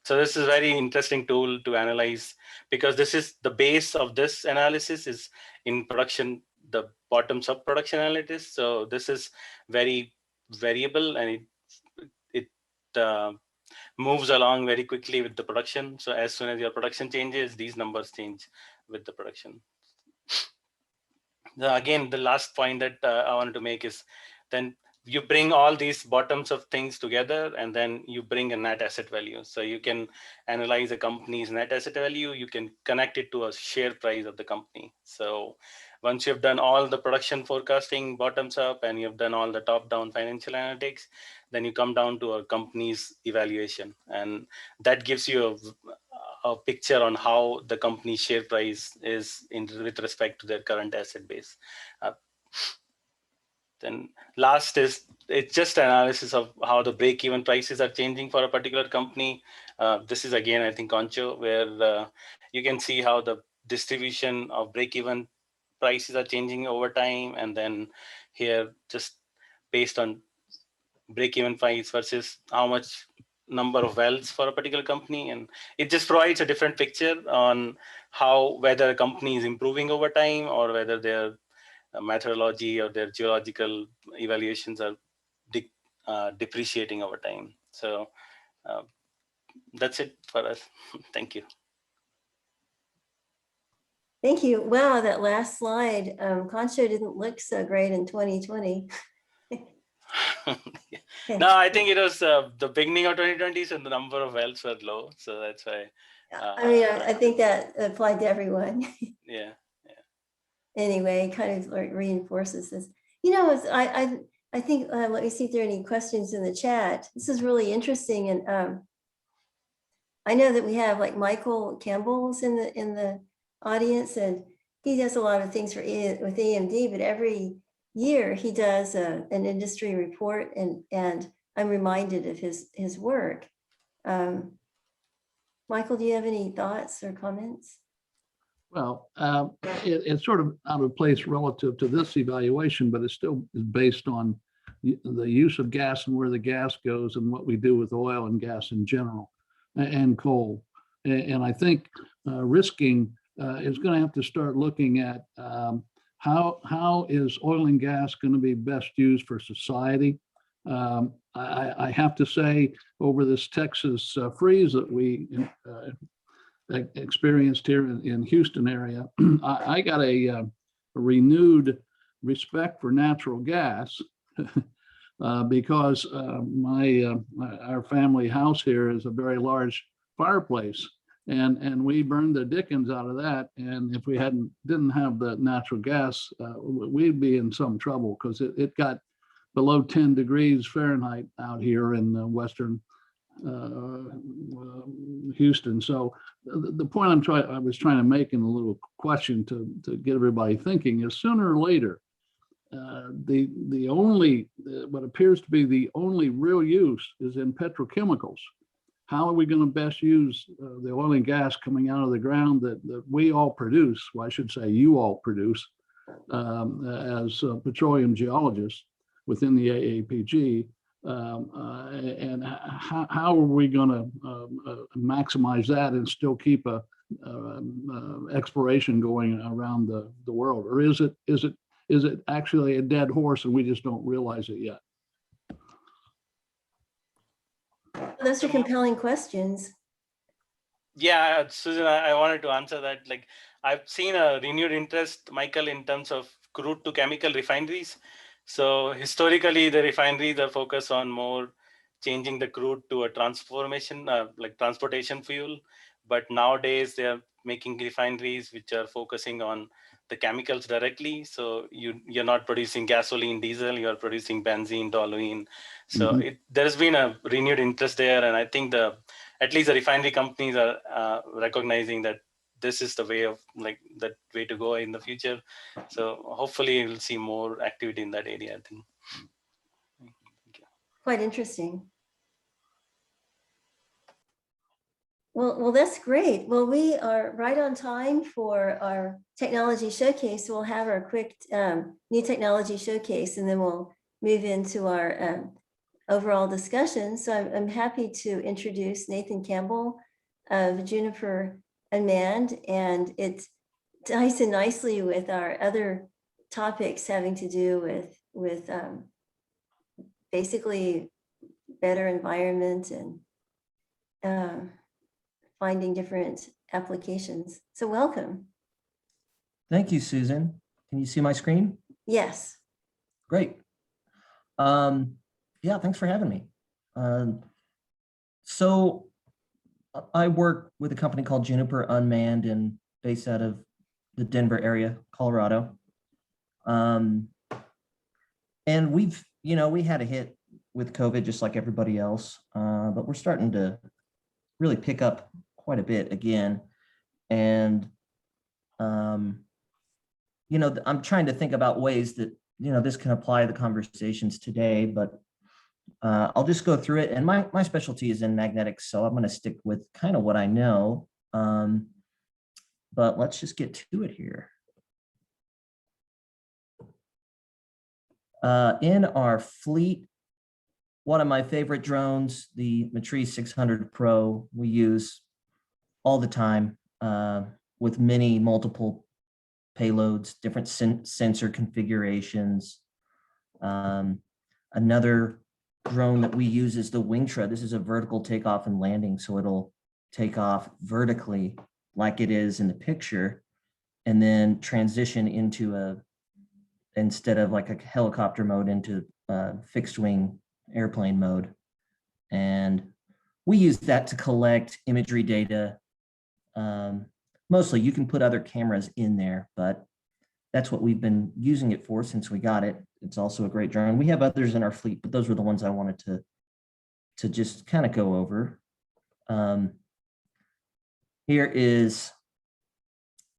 so this is a very interesting tool to analyze because this is the base of this analysis is in production, the bottoms up production analysis. So this is very variable and it moves along very quickly with the production. So as soon as your production changes, these numbers change with the production. Again, the last point that I wanted to make is then you bring all these bottoms of things together and then you bring a net asset value. So you can analyze a company's net asset value, you can connect it to a share price of the company. So once you've done all the production forecasting bottoms up and you've done all the top down financial analytics, then you come down to a company's evaluation. And that gives you a picture on how the company's share price is with respect to their current asset base. Then last is it's just analysis of how the break-even prices are changing for a particular company. This is again, I think, Concho, where you can see how the distribution of break-even prices are changing over time. And then here, just based on break-even price versus how much number of wells for a particular company. And it just provides a different picture on whether a company is improving over time or whether their methodology or their geological evaluations are depreciating over time. So that's it for us. Thank you. Thank you. Wow, that last slide, Concho didn't look so great in 2020. No, I think it was the beginning of 2020, so the number of wells were low. So that's why. I mean, I think that applied to everyone. Yeah. Anyway, kind of like reinforces this. You know, I think, let me see if there are any questions in the chat. This is really interesting. And I know that we have like Michael Campbell's in the audience, and he does a lot of things with AMD, but every year he does an industry report, and I'm reminded of his work. Michael, do you have any thoughts or comments? Well, it's sort of out of place relative to this evaluation, but it still is based on the use of gas and where the gas goes and what we do with oil and gas in general and coal. And I think risking is going to have to start looking at how is oil and gas going to be best used for society. I have to say, over this Texas freeze that we experienced here in Houston area, I got a renewed respect for natural gas because our family house here is a very large fireplace, and we burned the dickens out of that. And if we didn't have the natural gas, we'd be in some trouble, because it got below 10 degrees Fahrenheit out here in western Houston. So the point I was trying to make in a little question to get everybody thinking is, sooner or later, the only what appears to be the only real use is in petrochemicals. How are we going to best use the oil and gas coming out of the ground that we all produce? Well, I should say you all produce as petroleum geologists within the Aapg. And how are we going to maximize that and still keep a exploration going around the world? Or is it actually a dead horse and we just don't realize it yet? Those are compelling questions. Yeah, Susan, I wanted to answer that. Like, I've seen a renewed interest, Michael, in terms of crude to chemical refineries. So historically, the refineries are focused on more changing the crude to a transformation, like transportation fuel. But nowadays, they are making refineries which are focusing on the chemicals directly. So you're not producing gasoline, diesel, you're producing benzene, toluene. So there's been a renewed interest there. And I think at least the refinery companies are recognizing that this is the way to go in the future. So hopefully we'll see more activity in that area, I think. Quite interesting. Well, that's great. Well, we are right on time for our technology showcase. We'll have our quick new technology showcase, and then we'll move into our overall discussion. So I'm happy to introduce Nathan Campbell of Juniper Unmanned, and it ties in nicely with our other topics having to do with basically better environment and finding different applications. So welcome. Thank you, Susan. Can you see my screen? Yes. Great. Yeah, thanks for having me. So I work with a company called Juniper Unmanned and based out of the Denver area, Colorado. And we had a hit with COVID just like everybody else, but we're starting to really pick up quite a bit again. And, I'm trying to think about ways that, this can apply to the conversations today, but I'll just go through it. And my specialty is in magnetics, so I'm going to stick with kind of what I know. But let's just get to it here. In our fleet, one of my favorite drones, the Matrice 600 Pro, we use all the time with multiple payloads, different sensor configurations. Another drone that we use is the Wingtra. This is a vertical takeoff and landing, so it'll take off vertically like it is in the picture. and then transition into instead of like a helicopter mode, into fixed wing airplane mode. And we use that to collect imagery data. Mostly you can put other cameras in there, but that's what we've been using it for since we got it. It's also a great drone. We have others in our fleet, but those were the ones I wanted to just kind of go over. Here is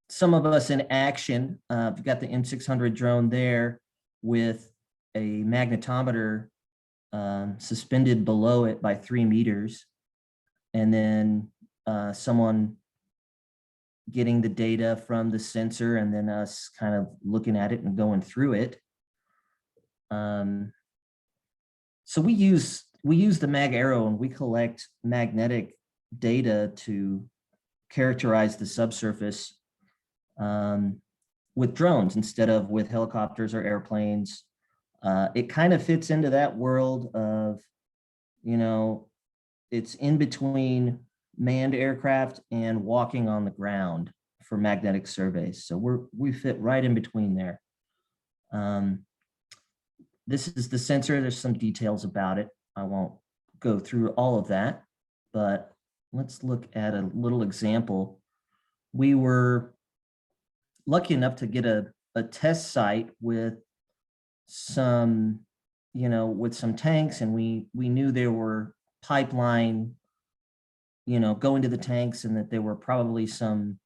some of us in action. We've got the M600 drone there with a magnetometer suspended below it by 3 meters. And then someone getting the data from the sensor, and then us kind of looking at it and going through it. So we use the mag arrow, and we collect magnetic data to characterize the subsurface with drones instead of with helicopters or airplanes. It kind of fits into that world of, it's in between manned aircraft and walking on the ground for magnetic surveys. So we fit right in between there. This is the sensor. There's some details about it. I won't go through all of that, but let's look at a little example. We were lucky enough to get a test site with some, with some tanks, and we knew there were pipeline going to the tanks, and that there were probably some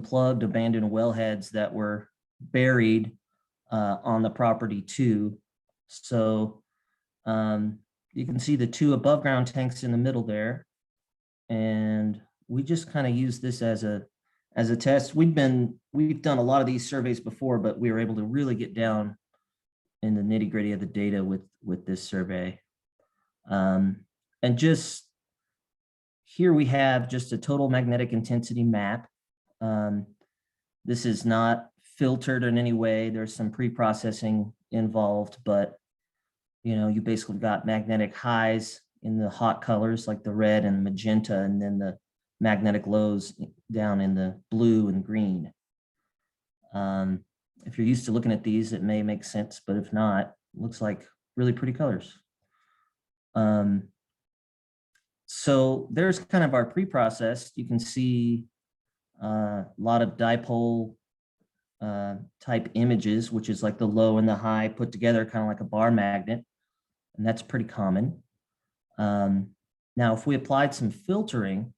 plugged abandoned wellheads that were buried on the property too. So you can see the 2 above ground tanks in the middle there. And we just kind of use this as a test. We've done a lot of these surveys before, but we were able to really get down in the nitty gritty of the data with this survey. And just here we have just a total magnetic intensity map. This is not filtered in any way. There's some pre-processing involved, but you basically got magnetic highs in the hot colors like the red and magenta, and then the magnetic lows down in the blue and green. If you're used to looking at these, it may make sense, but if not, it looks like really pretty colors. So there's kind of our pre-processed. You can see a lot of dipole type images, which is like the low and the high put together, kind of like a bar magnet, and that's pretty common. Now, if we applied some filtering,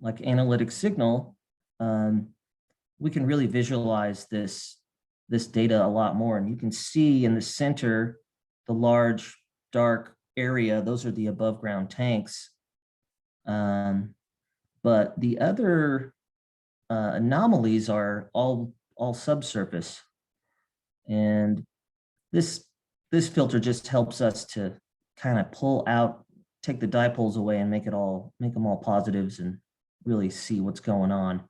like analytic signal, we can really visualize this data a lot more. And you can see in the center, the large dark area, those are the above ground tanks. But the other anomalies are all subsurface. And this filter just helps us to kind of pull out, take the dipoles away and make them all positives and really see what's going on.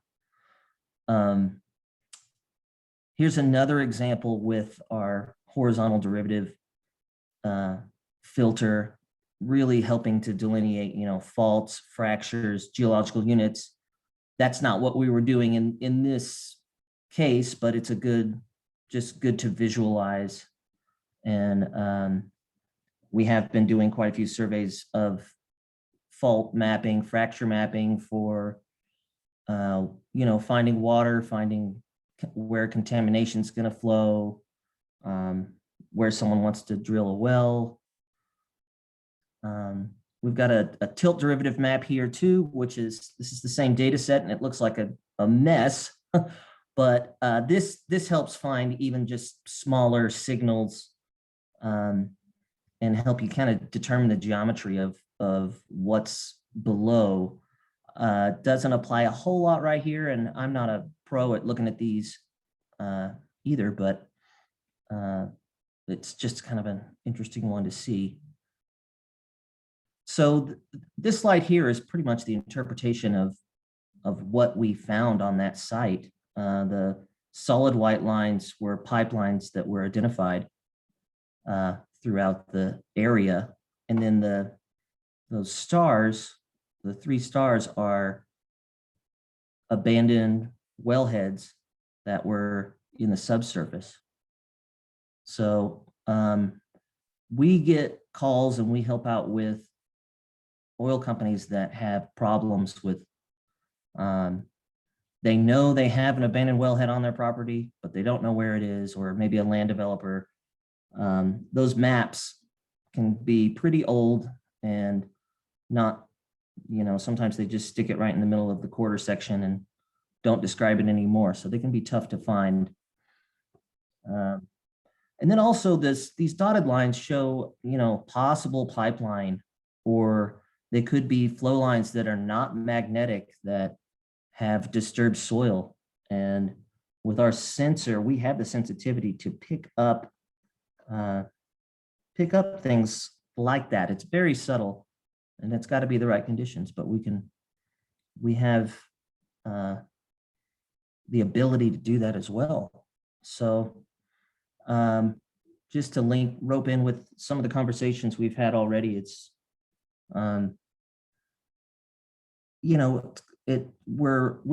Here's another example with our horizontal derivative filter, really helping to delineate, faults, fractures, geological units. That's not what we were doing in this case, but it's just good to visualize. And we have been doing quite a few surveys of fault mapping, fracture mapping for, finding water, finding where contamination is going to flow, where someone wants to drill a well. We've got a tilt derivative map here too, this is the same data set, and it looks like a mess, but this helps find even just smaller signals and help you kind of determine the geometry of what's below. Doesn't apply a whole lot right here, and I'm not a pro at looking at these either, but it's just kind of an interesting one to see. So this slide here is pretty much the interpretation of what we found on that site. The solid white lines were pipelines that were identified throughout the area. And then those stars, the 3 stars, are abandoned wellheads that were in the subsurface. So we get calls and we help out with oil companies that have problems with, they know they have an abandoned wellhead on their property, but they don't know where it is, or maybe a land developer. Those maps can be pretty old and not, sometimes they just stick it right in the middle of the quarter section and don't describe it anymore. So they can be tough to find. And then also these dotted lines show, possible pipeline, or they could be flow lines that are not magnetic that have disturbed soil. And with our sensor, we have the sensitivity to pick up things like that. It's very subtle, and it's got to be the right conditions, but we have the ability to do that as well. So just to rope in with some of the conversations we've had already, it's we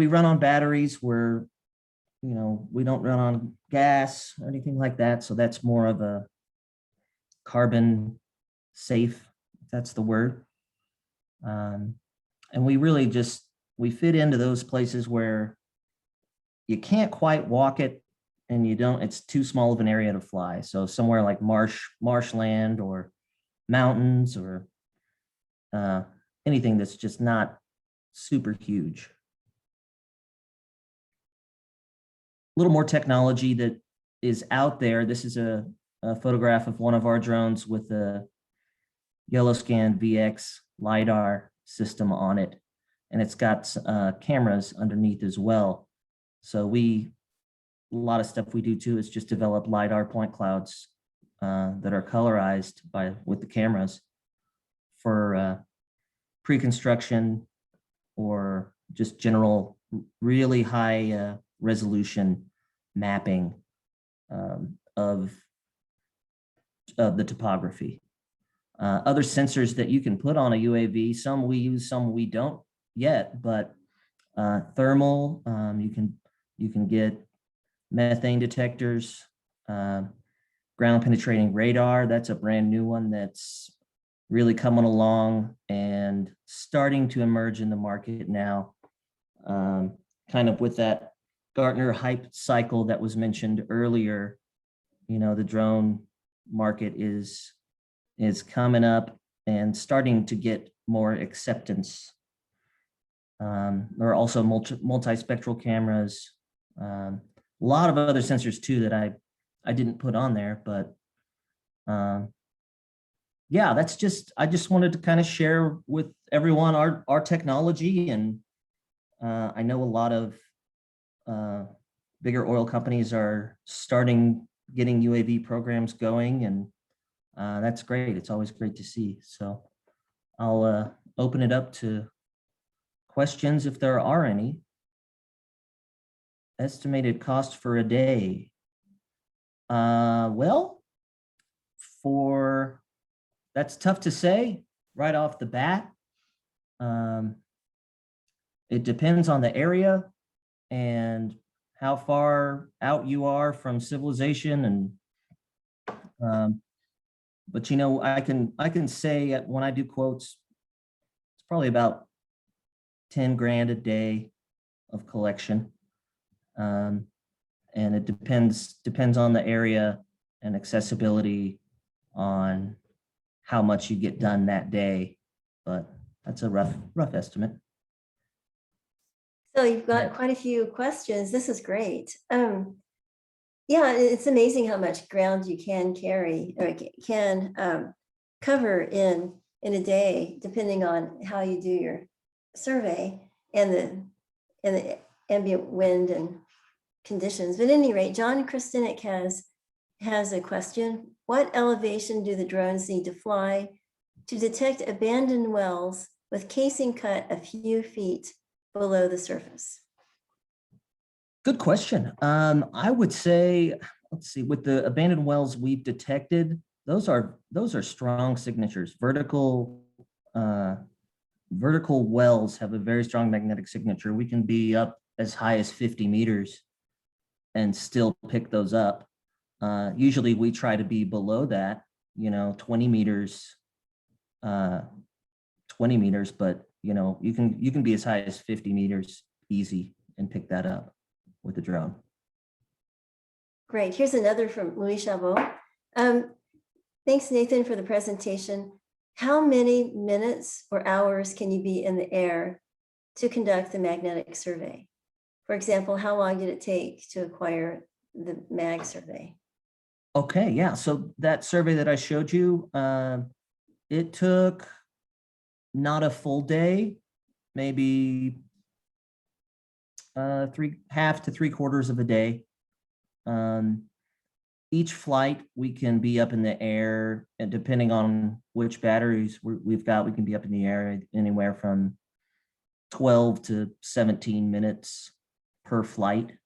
run on batteries, we don't run on gas or anything like that. So that's more of a carbon safe, if that's the word. And we really we fit into those places where you can't quite walk it, and it's too small of an area to fly. So somewhere like marshland or mountains, or anything that's just not super huge. A little more technology that is out there. This is a photograph of one of our drones with the YellowScan VX LiDAR system on it. And it's got cameras underneath as well. So a lot of stuff we do too is just develop LiDAR point clouds that are colorized with the cameras for pre-construction or just general really high resolution mapping of the topography. Other sensors that you can put on a UAV, some we use, some we don't yet, but thermal, you can get methane detectors, ground penetrating radar. That's a brand new one that's really coming along and starting to emerge in the market now, kind of with that Gartner hype cycle that was mentioned earlier. The drone market is coming up and starting to get more acceptance. There are also multi-spectral cameras, a lot of other sensors too that I didn't put on there, but yeah, I just wanted to kind of share with everyone our technology. And I know a lot of bigger oil companies are getting UAV programs going, and that's great. It's always great to see. So I'll open it up to questions if there are any. Estimated cost for a day. Well, that's tough to say right off the bat. It depends on the area and how far out you are from civilization, and but I can say when I do quotes, it's probably about 10 grand a day of collection. And it depends on the area and accessibility on how much you get done that day, but that's a rough estimate. So you've got quite a few questions. This is great. Yeah, it's amazing how much ground you can carry or can cover in a day, depending on how you do your survey and the ambient wind and conditions. But at any rate, John Kristenick has a question. What elevation do the drones need to fly to detect abandoned wells with casing cut a few feet below the surface? Good question. I would say, let's see, with the abandoned wells we've detected, those are strong signatures. Vertical wells have a very strong magnetic signature. We can be up as high as 50 meters and still pick those up. Usually we try to be below that, 20 meters, but you can be as high as 50 meters easy and pick that up with a drone. Great. Here's another from Louis Chabot. Thanks, Nathan, for the presentation. How many minutes or hours can you be in the air to conduct the magnetic survey? For example, how long did it take to acquire the mag survey? Okay, yeah. So that survey that I showed you, it took not a full day, maybe half to 3/4 of a day. Each flight, we can be up in the air, and depending on which batteries we've got, we can be up in the air anywhere from 12 to 17 minutes per flight.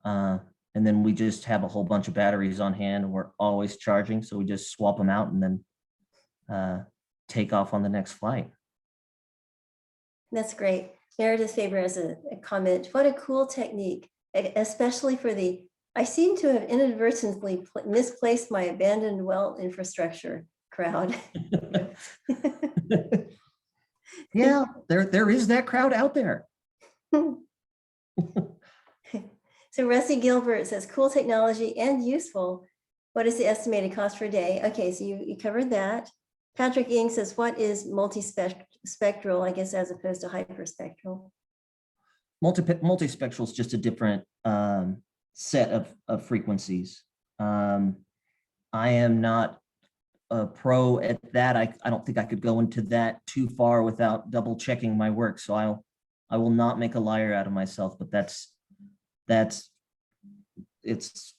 And then we just have a whole bunch of batteries on hand, and we're always charging. So we just swap them out and then take off on the next flight. That's great. Meredith Faber has a comment. What a cool technique, especially for I seem to have inadvertently misplaced my abandoned well infrastructure crowd. Yeah, there is that crowd out there. So Rusty Gilbert says, cool technology and useful. What is the estimated cost per day? Okay, so you covered that. Patrick Ing says, what is multi-spectral, I guess, as opposed to hyperspectral? Multi-spectral is just a different set of frequencies. I am not a pro at that. I don't think I could go into that too far without double checking my work. So I will not make a liar out of myself, but it's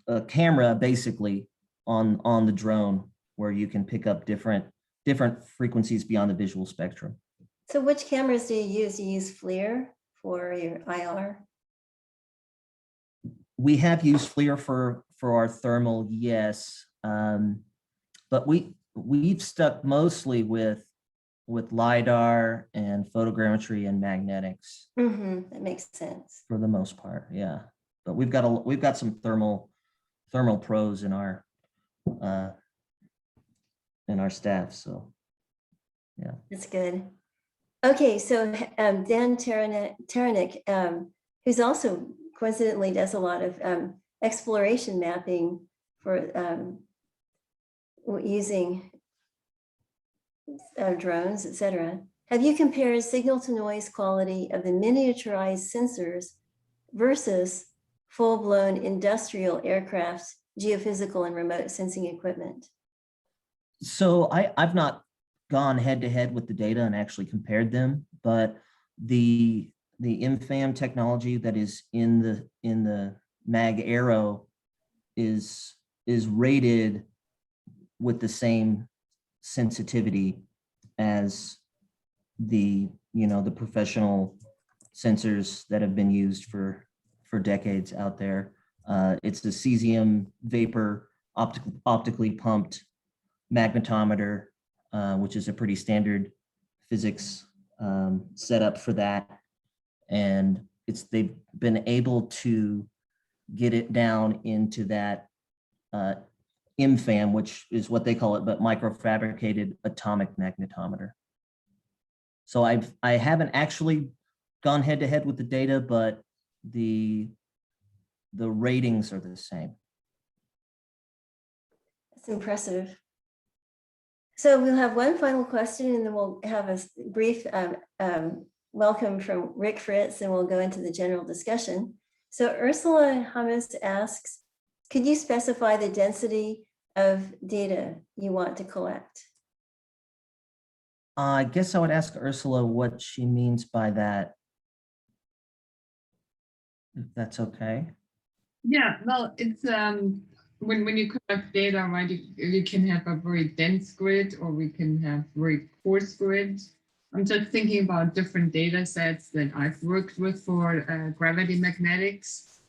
a camera basically on the drone where you can pick up different frequencies beyond the visual spectrum. So which cameras do you use? Do you use FLIR for your IR? We have used FLIR for our thermal, yes. But we've stuck mostly with LiDAR and photogrammetry and magnetics. That makes sense. For the most part, yeah. But we've got some thermal pros in our staff, so yeah. That's good. Okay, so Dan Taranik, who's also coincidentally does a lot of exploration mapping for using drones, etc. Have you compared signal to noise quality of the miniaturized sensors versus full-blown industrial aircraft, geophysical and remote sensing equipment? So I've not gone head to head with the data and actually compared them, but the MFAM technology that is in the mag Aero is rated with the same sensitivity as the professional sensors that have been used for decades out there. It's the cesium vapor optically pumped magnetometer, which is a pretty standard physics setup for that. And they've been able to get it down into that MFAM, which is what they call it, but microfabricated atomic magnetometer. So I haven't actually gone head to head with the data, but the ratings are the same. That's impressive. So we'll have one final question, and then we'll have a brief welcome from Rick Fritz, and we'll go into the general discussion. So Ursula Hummus asks, could you specify the density of data you want to collect? I guess I would ask Ursula what she means by that, if that's okay. Yeah, well, it's when you collect data, right, you can have a very dense grid, or we can have very coarse grid. I'm just thinking about different data sets that I've worked with for gravity magnetics.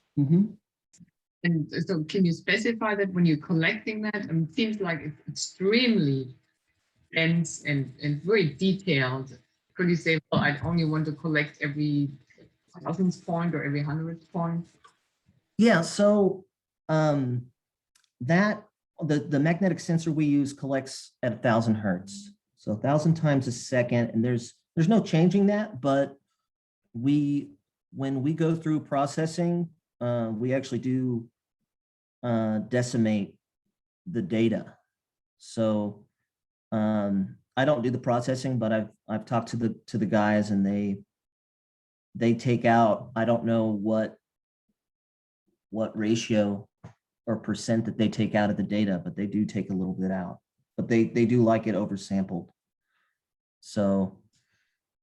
And so can you specify that when you're collecting that? It seems like it's extremely dense and very detailed. Could you say, well, I only want to collect every 1000th point or every 100th point? Yeah, so that the magnetic sensor we use collects at 1,000 hertz, so 1,000 times a second, and there's no changing that, but when we go through processing, we actually do decimate the data. So I don't do the processing, but I've talked to the guys, and they take out, I don't know what ratio or percent that they take out of the data, but they do take a little bit out, but they do like it oversampled. So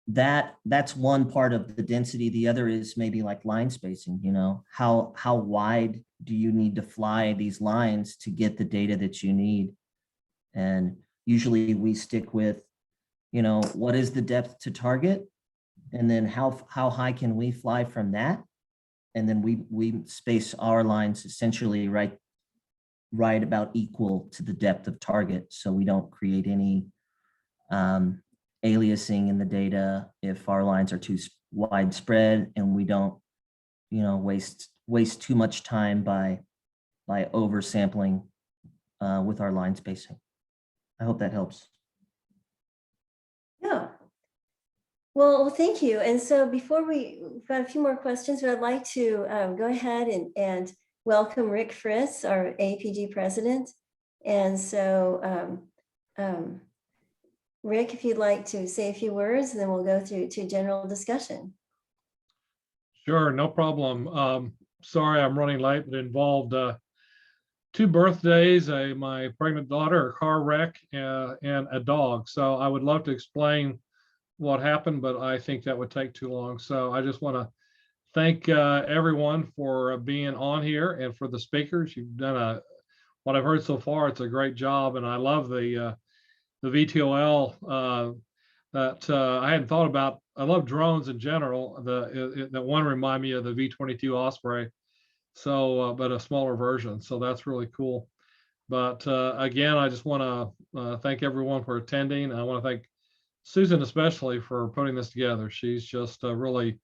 that's one part of the density. The other is maybe like line spacing, you know, how wide do you need to fly these lines to get the data that you need? And usually we stick with, you know, what is the depth to target? And then how high can we fly from that? And then we space our lines essentially right about equal to the depth of target. So we don't create any aliasing in the data if our lines are too widespread, and we don't, you know, waste too much time by oversampling with our line spacing. I hope that helps. Yeah. Well, thank you. And so before we've got a few more questions, but I'd like to go ahead and welcome Rick Fritz, our Aapg president. And so Rick, if you'd like to say a few words, and then we'll go through to general discussion. Sure, no problem. Sorry, I'm running late, but it involved 2 birthdays, my pregnant daughter, a car wreck, and a dog. So I would love to explain what happened, but I think that would take too long. So I just want to thank everyone for being on here, and for the speakers. You've done what I've heard so far, it's a great job, and I love the VTOL that I hadn't thought about. I love drones in general. That one remind me of the V-22 Osprey, so but a smaller version. So that's really cool. But again, I just want to thank everyone for attending. I want to thank Susan especially for putting this together. She's just really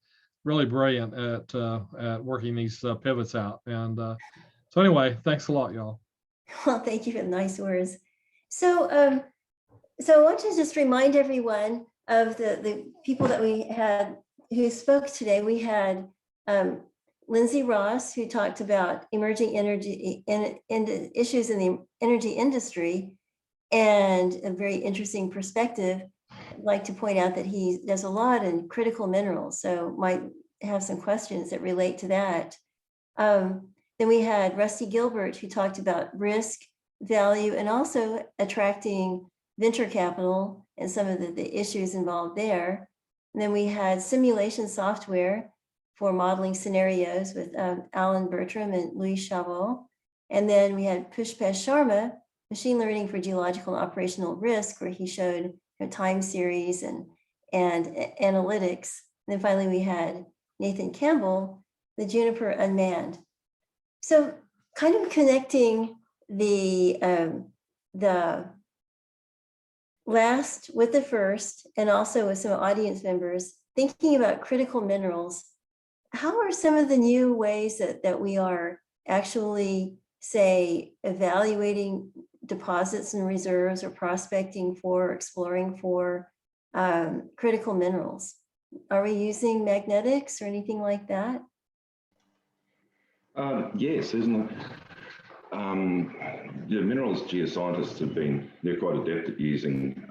brilliant at working these pivots out. And so anyway, thanks a lot, y'all. Well, thank you for the nice words. So so I want to just remind everyone of the people that we had who spoke today. We had Lindsay Ross, who talked about emerging energy issues in the energy industry, and a very interesting perspective. I'd like to point out that he does a lot in critical minerals, so might have some questions that relate to that. Then we had Rusty Gilbert, who talked about risk, value, and also attracting venture capital and some of the issues involved there. And then we had simulation software for modeling scenarios with Alan Bertram and Louis Chabot. And then we had Pushpesh Sharma, machine learning for geological and operational risk, where he showed time series and analytics. And then finally, we had Nathan Campbell, the Juniper Unmanned. So kind of connecting the last with the first, and also with some audience members, thinking about critical minerals. How are some of the new ways that we are actually, say, evaluating deposits and reserves, or prospecting for, exploring for critical minerals? Are we using magnetics or anything like that? Yeah, Susan. The minerals geoscientists they're quite adept at using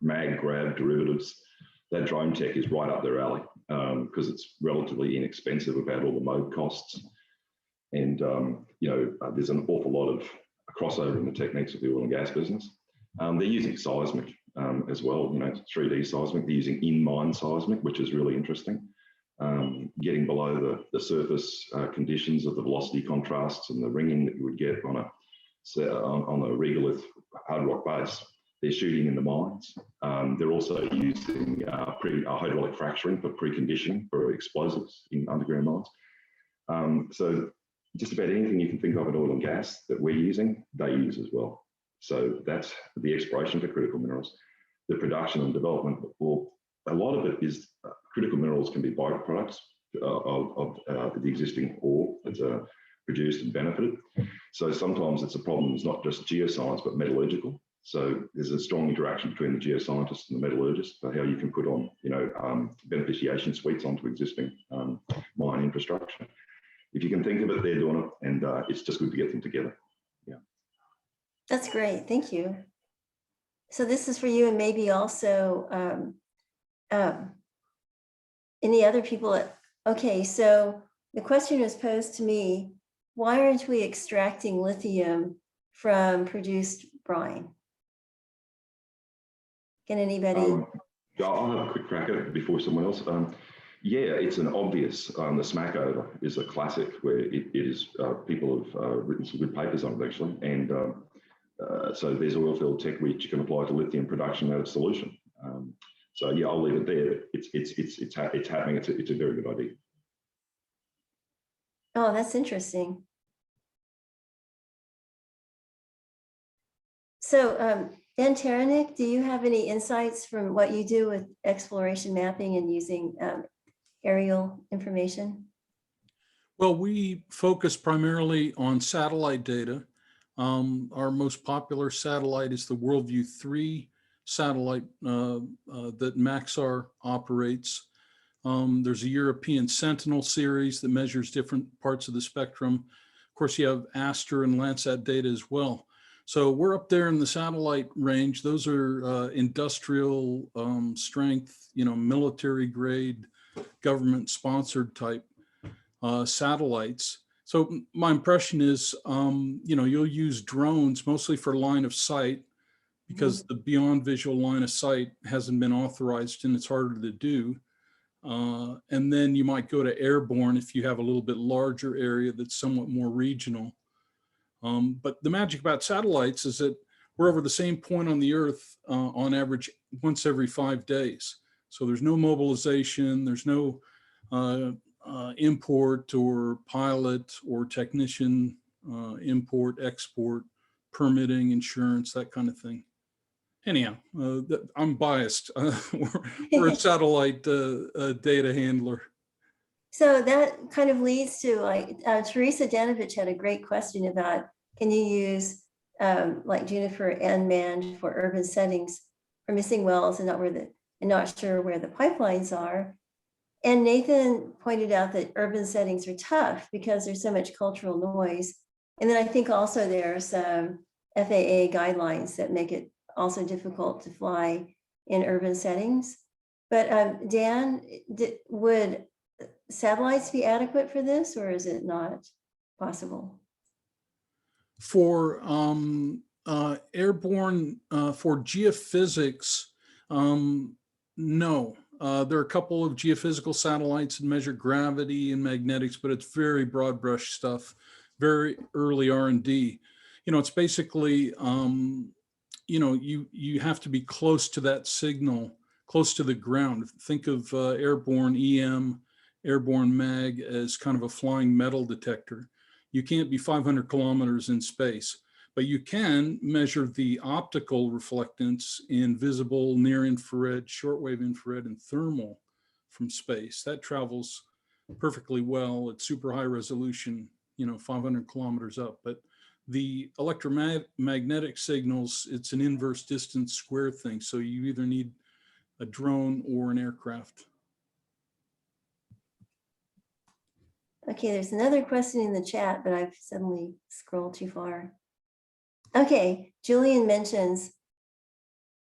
mag grab derivatives. That drone tech is right up their alley because it's relatively inexpensive without all the mode costs. And, there's an awful lot of crossover in the techniques of the oil and gas business. They're using seismic as well, 3D seismic. They're using in-mine seismic, which is really interesting. Getting below the surface conditions of the velocity contrasts and the ringing that you would get on a regolith hard rock base. They're shooting in the mines. They're also using hydraulic fracturing for preconditioning for explosives in underground mines. So just about anything you can think of in oil and gas that we're using, they use as well. So that's the exploration for critical minerals. The production and development, well, a lot of it is critical minerals can be byproducts the existing ore that's produced and benefited. So sometimes it's a problem. It's not just geoscience, but metallurgical. So there's a strong interaction between the geoscientists and the metallurgists for how you can put on, beneficiation suites onto existing mine infrastructure. If you can think of it, they're doing it, and it's just good to get them together. Yeah. That's great. Thank you. So this is for you, and maybe also any other people. Okay, so the question was posed to me, why aren't we extracting lithium from produced brine? Can anybody? I'll have a quick crack at it before someone else. Yeah, it's an obvious. The Smackover is a classic where it is, people have written some good papers on it actually. And so there's oil field tech which you can apply to lithium production out of solution. So yeah, I'll leave it there. It's happening. It's a very good idea. Oh, that's interesting. So Dan Taranik, do you have any insights from what you do with exploration mapping and using aerial information? Well, we focus primarily on satellite data. Our most popular satellite is the WorldView 3 satellite that Maxar operates. There's a European Sentinel series that measures different parts of the spectrum. Of course, you have Aster and Landsat data as well. So we're up there in the satellite range. Those are industrial strength, military grade, government sponsored type satellites. So my impression is, you'll use drones mostly for line of sight because the beyond visual line of sight hasn't been authorized and it's harder to do. And then you might go to airborne if you have a little bit larger area that's somewhat more regional. But the magic about satellites is that we're over the same point on the Earth on average once every 5 days. So there's no mobilization, there's no import or pilot or technician import, export, permitting, insurance, that kind of thing. Anyhow, I'm biased. We're a satellite data handler. So that kind of leads to Teresa Danovich had a great question about, can you use like Juniper Unmanned for urban settings for missing wells and not sure where the pipelines are. And Nathan pointed out that urban settings are tough because there's so much cultural noise. And then I think also there's FAA guidelines that make it also difficult to fly in urban settings. But Dan, would satellites be adequate for this, or is it not possible? For airborne, for geophysics, no. There are a couple of geophysical satellites that measure gravity and magnetics, but it's very broad brush stuff, very early R&D. It's basically, you have to be close to that signal, close to the ground. Think of airborne EM, airborne mag as kind of a flying metal detector. You can't be 500 kilometers in space, but you can measure the optical reflectance in visible, near infrared, shortwave infrared, and thermal from space. That travels perfectly well at super high resolution, 500 kilometers up. But the electromagnetic signals, it's an inverse distance square thing. So you either need a drone or an aircraft. Okay, there's another question in the chat, but I've suddenly scrolled too far. Okay, Julian mentions,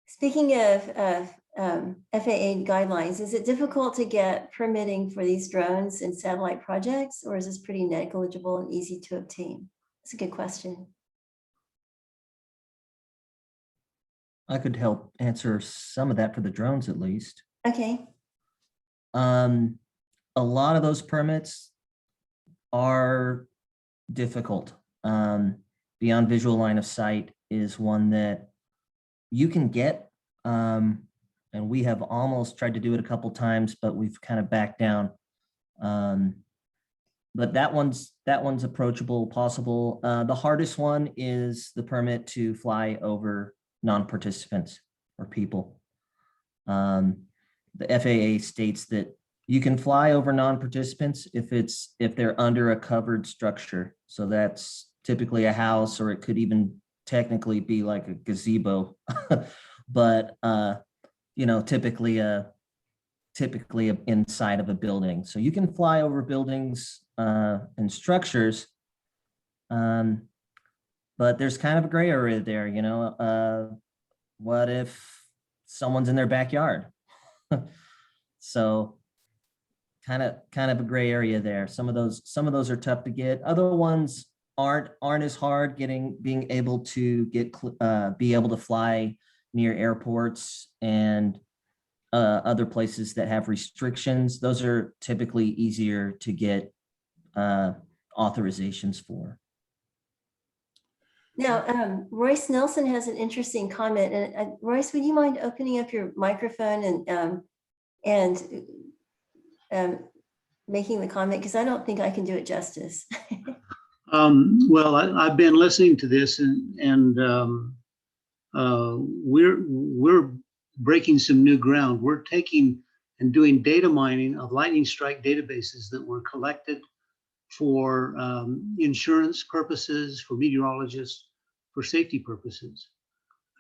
speaking of FAA guidelines, is it difficult to get permitting for these drones and satellite projects, or is this pretty negligible and easy to obtain? That's a good question. I could help answer some of that for the drones at least. Okay. A lot of those permits are difficult. Beyond visual line of sight is one that you can get, and we have almost tried to do it a couple times, but we've kind of backed down. But that one's approachable, possible. The hardest one is the permit to fly over non-participants or people. The FAA states that You can fly over non-participants if they're under a covered structure. So that's typically a house, or it could even technically be like a gazebo, but typically inside of a building. So you can fly over buildings and structures, but there's kind of a gray area there. What if someone's in their backyard? So kind of a gray area there. Some of those are tough to get. Other ones aren't as hard being able to be able to fly near airports and other places that have restrictions. Those are typically easier to get authorizations for. Now, Royce Nelson has an interesting comment. And Royce, would you mind opening up your microphone and making the comment? Because I don't think I can do it justice. Well, I've been listening to this, and we're breaking some new ground. We're taking and doing data mining of lightning strike databases that were collected for insurance purposes, for meteorologists, for safety purposes.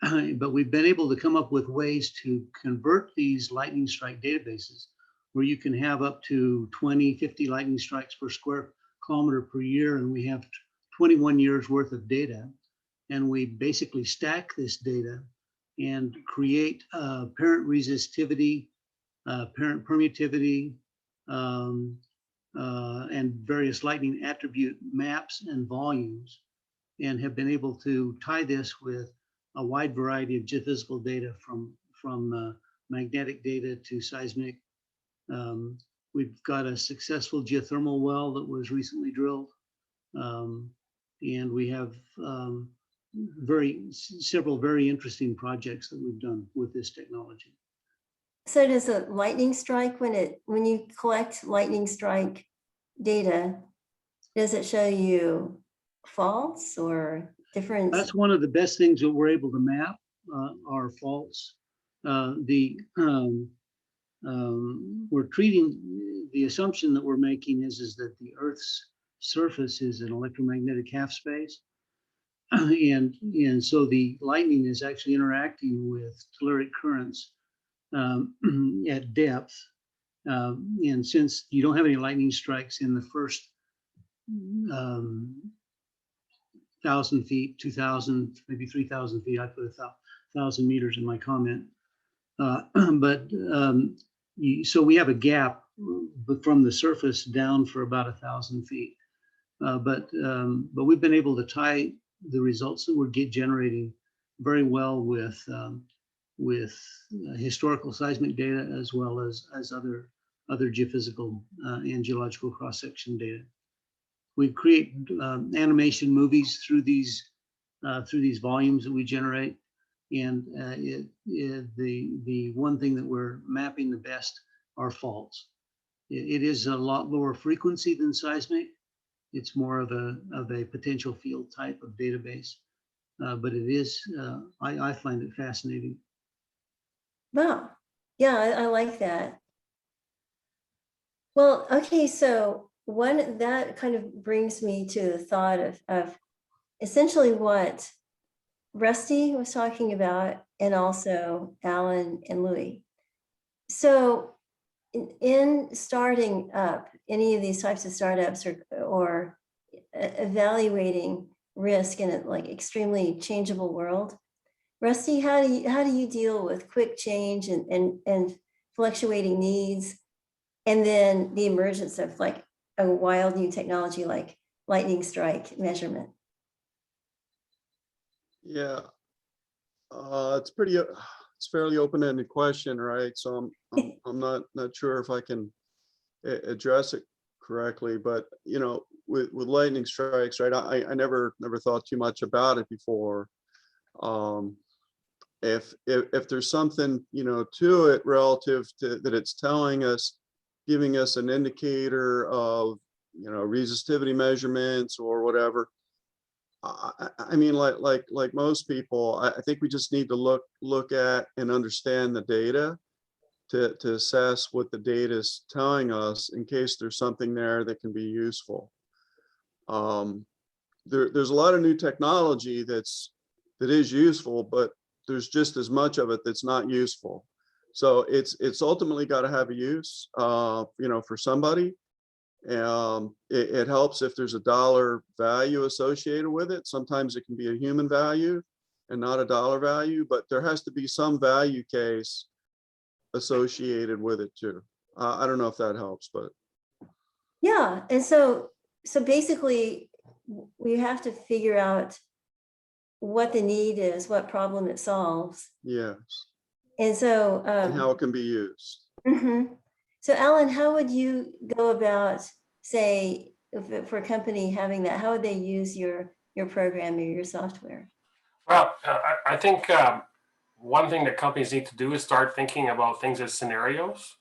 But we've been able to come up with ways to convert these lightning strike databases where you can have up to 20, 50 lightning strikes per square kilometer per year. And we have 21 years worth of data. And we basically stack this data and create parent resistivity, parent permittivity, and various lightning attribute maps and volumes, and have been able to tie this with a wide variety of geophysical data from magnetic data to seismic. We've got a successful geothermal well that was recently drilled, and we have several very interesting projects that we've done with this technology. So does a lightning strike, when you collect lightning strike data, does it show you faults or different? That's one of the best things that we're able to map, are faults. We're treating, the assumption that we're making is that the Earth's surface is an electromagnetic half space. And so the lightning is actually interacting with telluric currents at depth. And since you don't have any lightning strikes in the first 1,000 feet, 2,000, maybe 3,000 feet, I put 1,000 meters in my comment. So we have a gap from the surface down for about 1,000 feet. But we've been able to tie the results that we're generating very well with historical seismic data, as well as other geophysical and geological cross-section data. We create animation movies through these volumes that we generate, and the one thing that we're mapping the best are faults. It is a lot lower frequency than seismic. It's more of a potential field type of database, but it is, I find it fascinating. Wow. Yeah, I like that. Well, okay, so that kind of brings me to the thought of essentially what Rusty was talking about, and also Alan and Louis. So in starting up any of these types of startups or evaluating risk in a like extremely changeable world, Rusty, how do you deal with quick change and fluctuating needs, and then the emergence of like a wild new technology like lightning strike measurement? Yeah, it's fairly open-ended question, right? So I'm not sure if I can address it correctly, but with lightning strikes, right? I never thought too much about it before. If there's something to it relative to that, it's telling us, giving us an indicator of resistivity measurements or whatever. I mean, like most people, I think we just need to look at and understand the data to assess what the data is telling us in case there's something there that can be useful. There's a lot of new technology that is useful, but there's just as much of it that's not useful. So it's ultimately got to have a use, for somebody. It helps if there's a dollar value associated with it. Sometimes it can be a human value and not a dollar value, but there has to be some value case associated with it too. I don't know if that helps, but Yeah, and so basically we have to figure out what the need is, what problem it solves. yes, And so and how it can be used. So Alan, how would you go about, say, for a company having that, how would they use your program or your software? Well, I think one thing that companies need to do is start thinking about things as scenarios,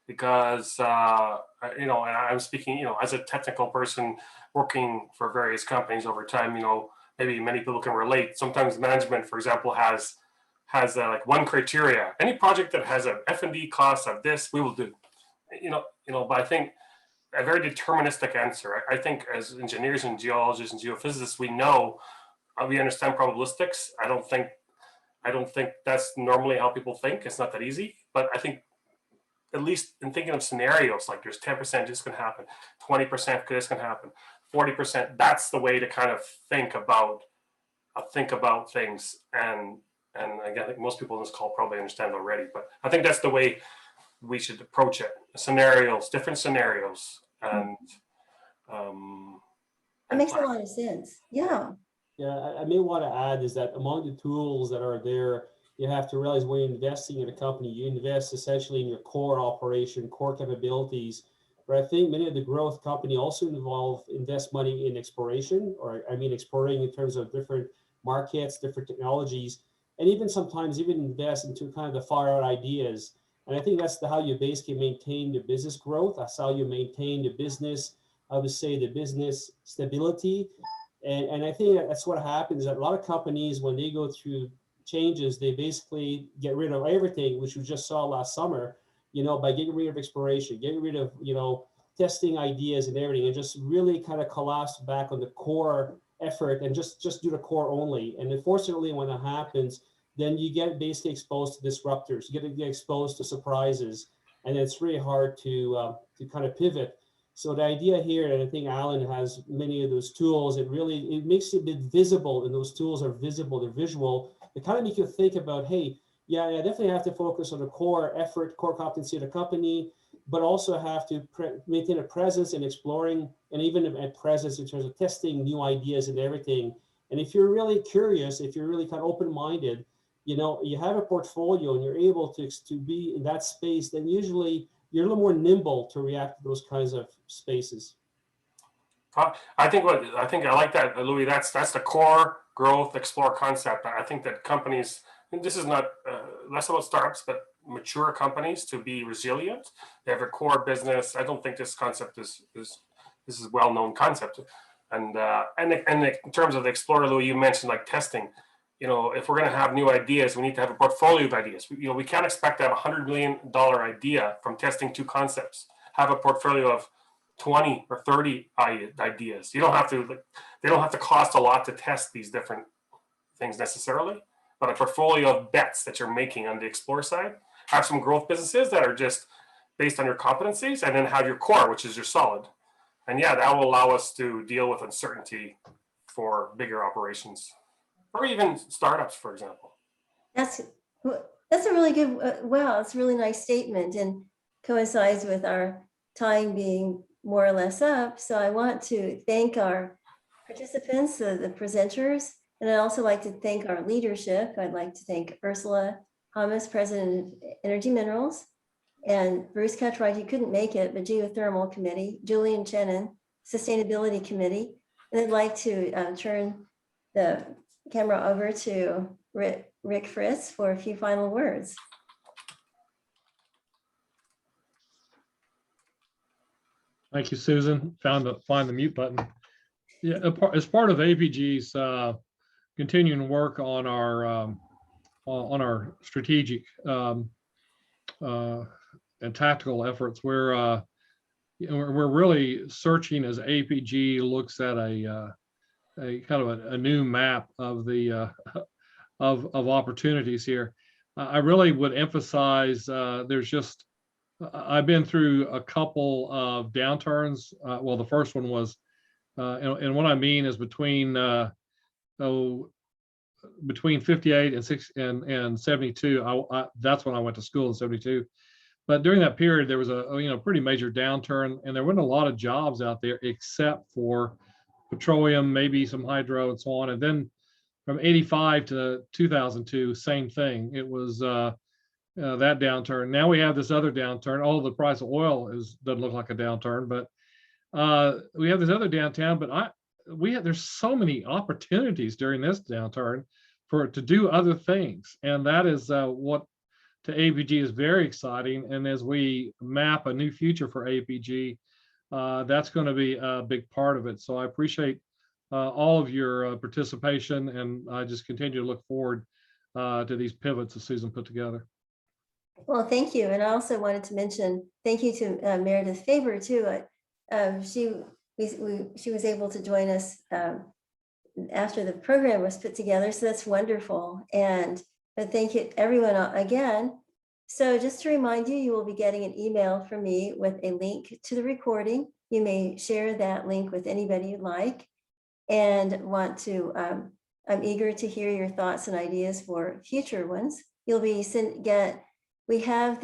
because and I'm speaking, as a technical person working for various companies over time, maybe many people can relate. Sometimes management, for example, has like one criteria: any project that has an F&D cost of this, we will do. But I think a very deterministic answer. I think as engineers and geologists and geophysicists, we understand probabilistics. I don't think that's normally how people think. It's not that easy, but I think at least in thinking of scenarios, like there's 10% this can happen, 20% this can happen, 40%. That's the way to kind of think about things. And again, I think most people on this call probably understand already, but I think that's the way we should approach it. Scenarios, different scenarios, and it makes a lot of sense. Yeah. Yeah, I may want to add is that among the tools that are there, you have to realize when you're investing in a company, you invest essentially in your core operation, core capabilities. But I think many of the growth company also invest money in exploration, or exploring in terms of different markets, different technologies, and even sometimes invest into kind of the far out ideas. And I think that's how you basically maintain the business growth. That's how you maintain the business, I would say, the business stability. And I think that's what happens. That a lot of companies, when they go through changes, they basically get rid of everything, which we just saw last summer, by getting rid of exploration, getting rid of, testing ideas and everything, and just really kind of collapse back on the core effort and just do the core only. And unfortunately, when that happens, then you get basically exposed to disruptors. You get exposed to surprises, and it's really hard to kind of pivot. So the idea here, and I think Alan has many of those tools, it makes it a bit visible, and those tools are visible, they're visual. It kind of make you think about, hey, yeah, I definitely have to focus on the core effort, core competency of the company, but also have to maintain a presence in exploring, and even a presence in terms of testing new ideas and everything. And if you're really curious, if you're really kind of open-minded, you have a portfolio and you're able to be in that space, then usually you're a little more nimble to react to those kinds of spaces. I think I like that, Louis. That's the core growth explore concept. I think that companies, and this is not less about startups, but mature companies, to be resilient. They have a core business. I don't think this concept is a well-known concept. And in terms of the explorer, Louis, you mentioned like testing. If we're going to have new ideas, we need to have a portfolio of ideas. We can't expect to have $100 million idea from testing 2 concepts. Have a portfolio of 20 or 30 ideas. They don't have to cost a lot to test these different things necessarily, but a portfolio of bets that you're making on the explore side. Have some growth businesses that are just based on your competencies, and then have your core, which is your solid. And yeah, that will allow us to deal with uncertainty for bigger operations, or even startups, for example. That's a really good, wow, it's a really nice statement, and coincides with our time being more or less up. So I want to thank our participants, the presenters, and I'd also like to thank our leadership. I'd like to thank Ursula Hummus, President of Energy Minerals, and Bruce Cutright, he couldn't make it, but Geothermal Committee, Julian Chennan, Sustainability Committee. And I'd like to turn the camera over to Rick Fritz for a few final words. Thank you, Susan. Find the mute button. Yeah, as part of Aapg's continuing work on our strategic and tactical efforts. We're really searching as Aapg looks at a kind of a new map of the of opportunities here. I really would emphasize there's just I've been through a couple of downturns. Well, the first one was, and what I mean is between between 58 and 72. That's when I went to school in 72. But during that period, there was a pretty major downturn, and there weren't a lot of jobs out there except for petroleum, maybe some hydro, and so on. And then from 85 to 2002, same thing. It was that downturn. Now we have this other downturn. Although the price of oil doesn't look like a downturn, but we have this other downturn. But there's so many opportunities during this downturn to do other things, and that is what to Aapg is very exciting. And as we map a new future for Aapg, that's going to be a big part of it. So I appreciate all of your participation, and I just continue to look forward to these pivots that Susan put together. Well, thank you. And I also wanted to mention thank you to Meredith Faber too. She was able to join us after the program was put together, so that's wonderful. And thank you everyone again. So just to remind you, you will be getting an email from me with a link to the recording. You may share that link with anybody you'd like, and I'm eager to hear your thoughts and ideas for future ones. You'll be we have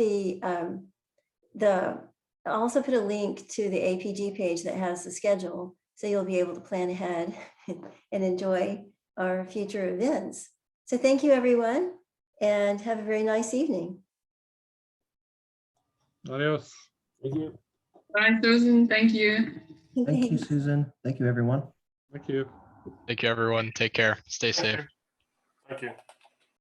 I'll also put a link to the Aapg page that has the schedule, so you'll be able to plan ahead and enjoy our future events. So thank you, everyone, and have a very nice evening. Adios. Thank you. Bye, Susan. Thank you. Thank you, Susan. Thank you, everyone. Thank you. Thank you, everyone. Take care. Stay safe. Thank you.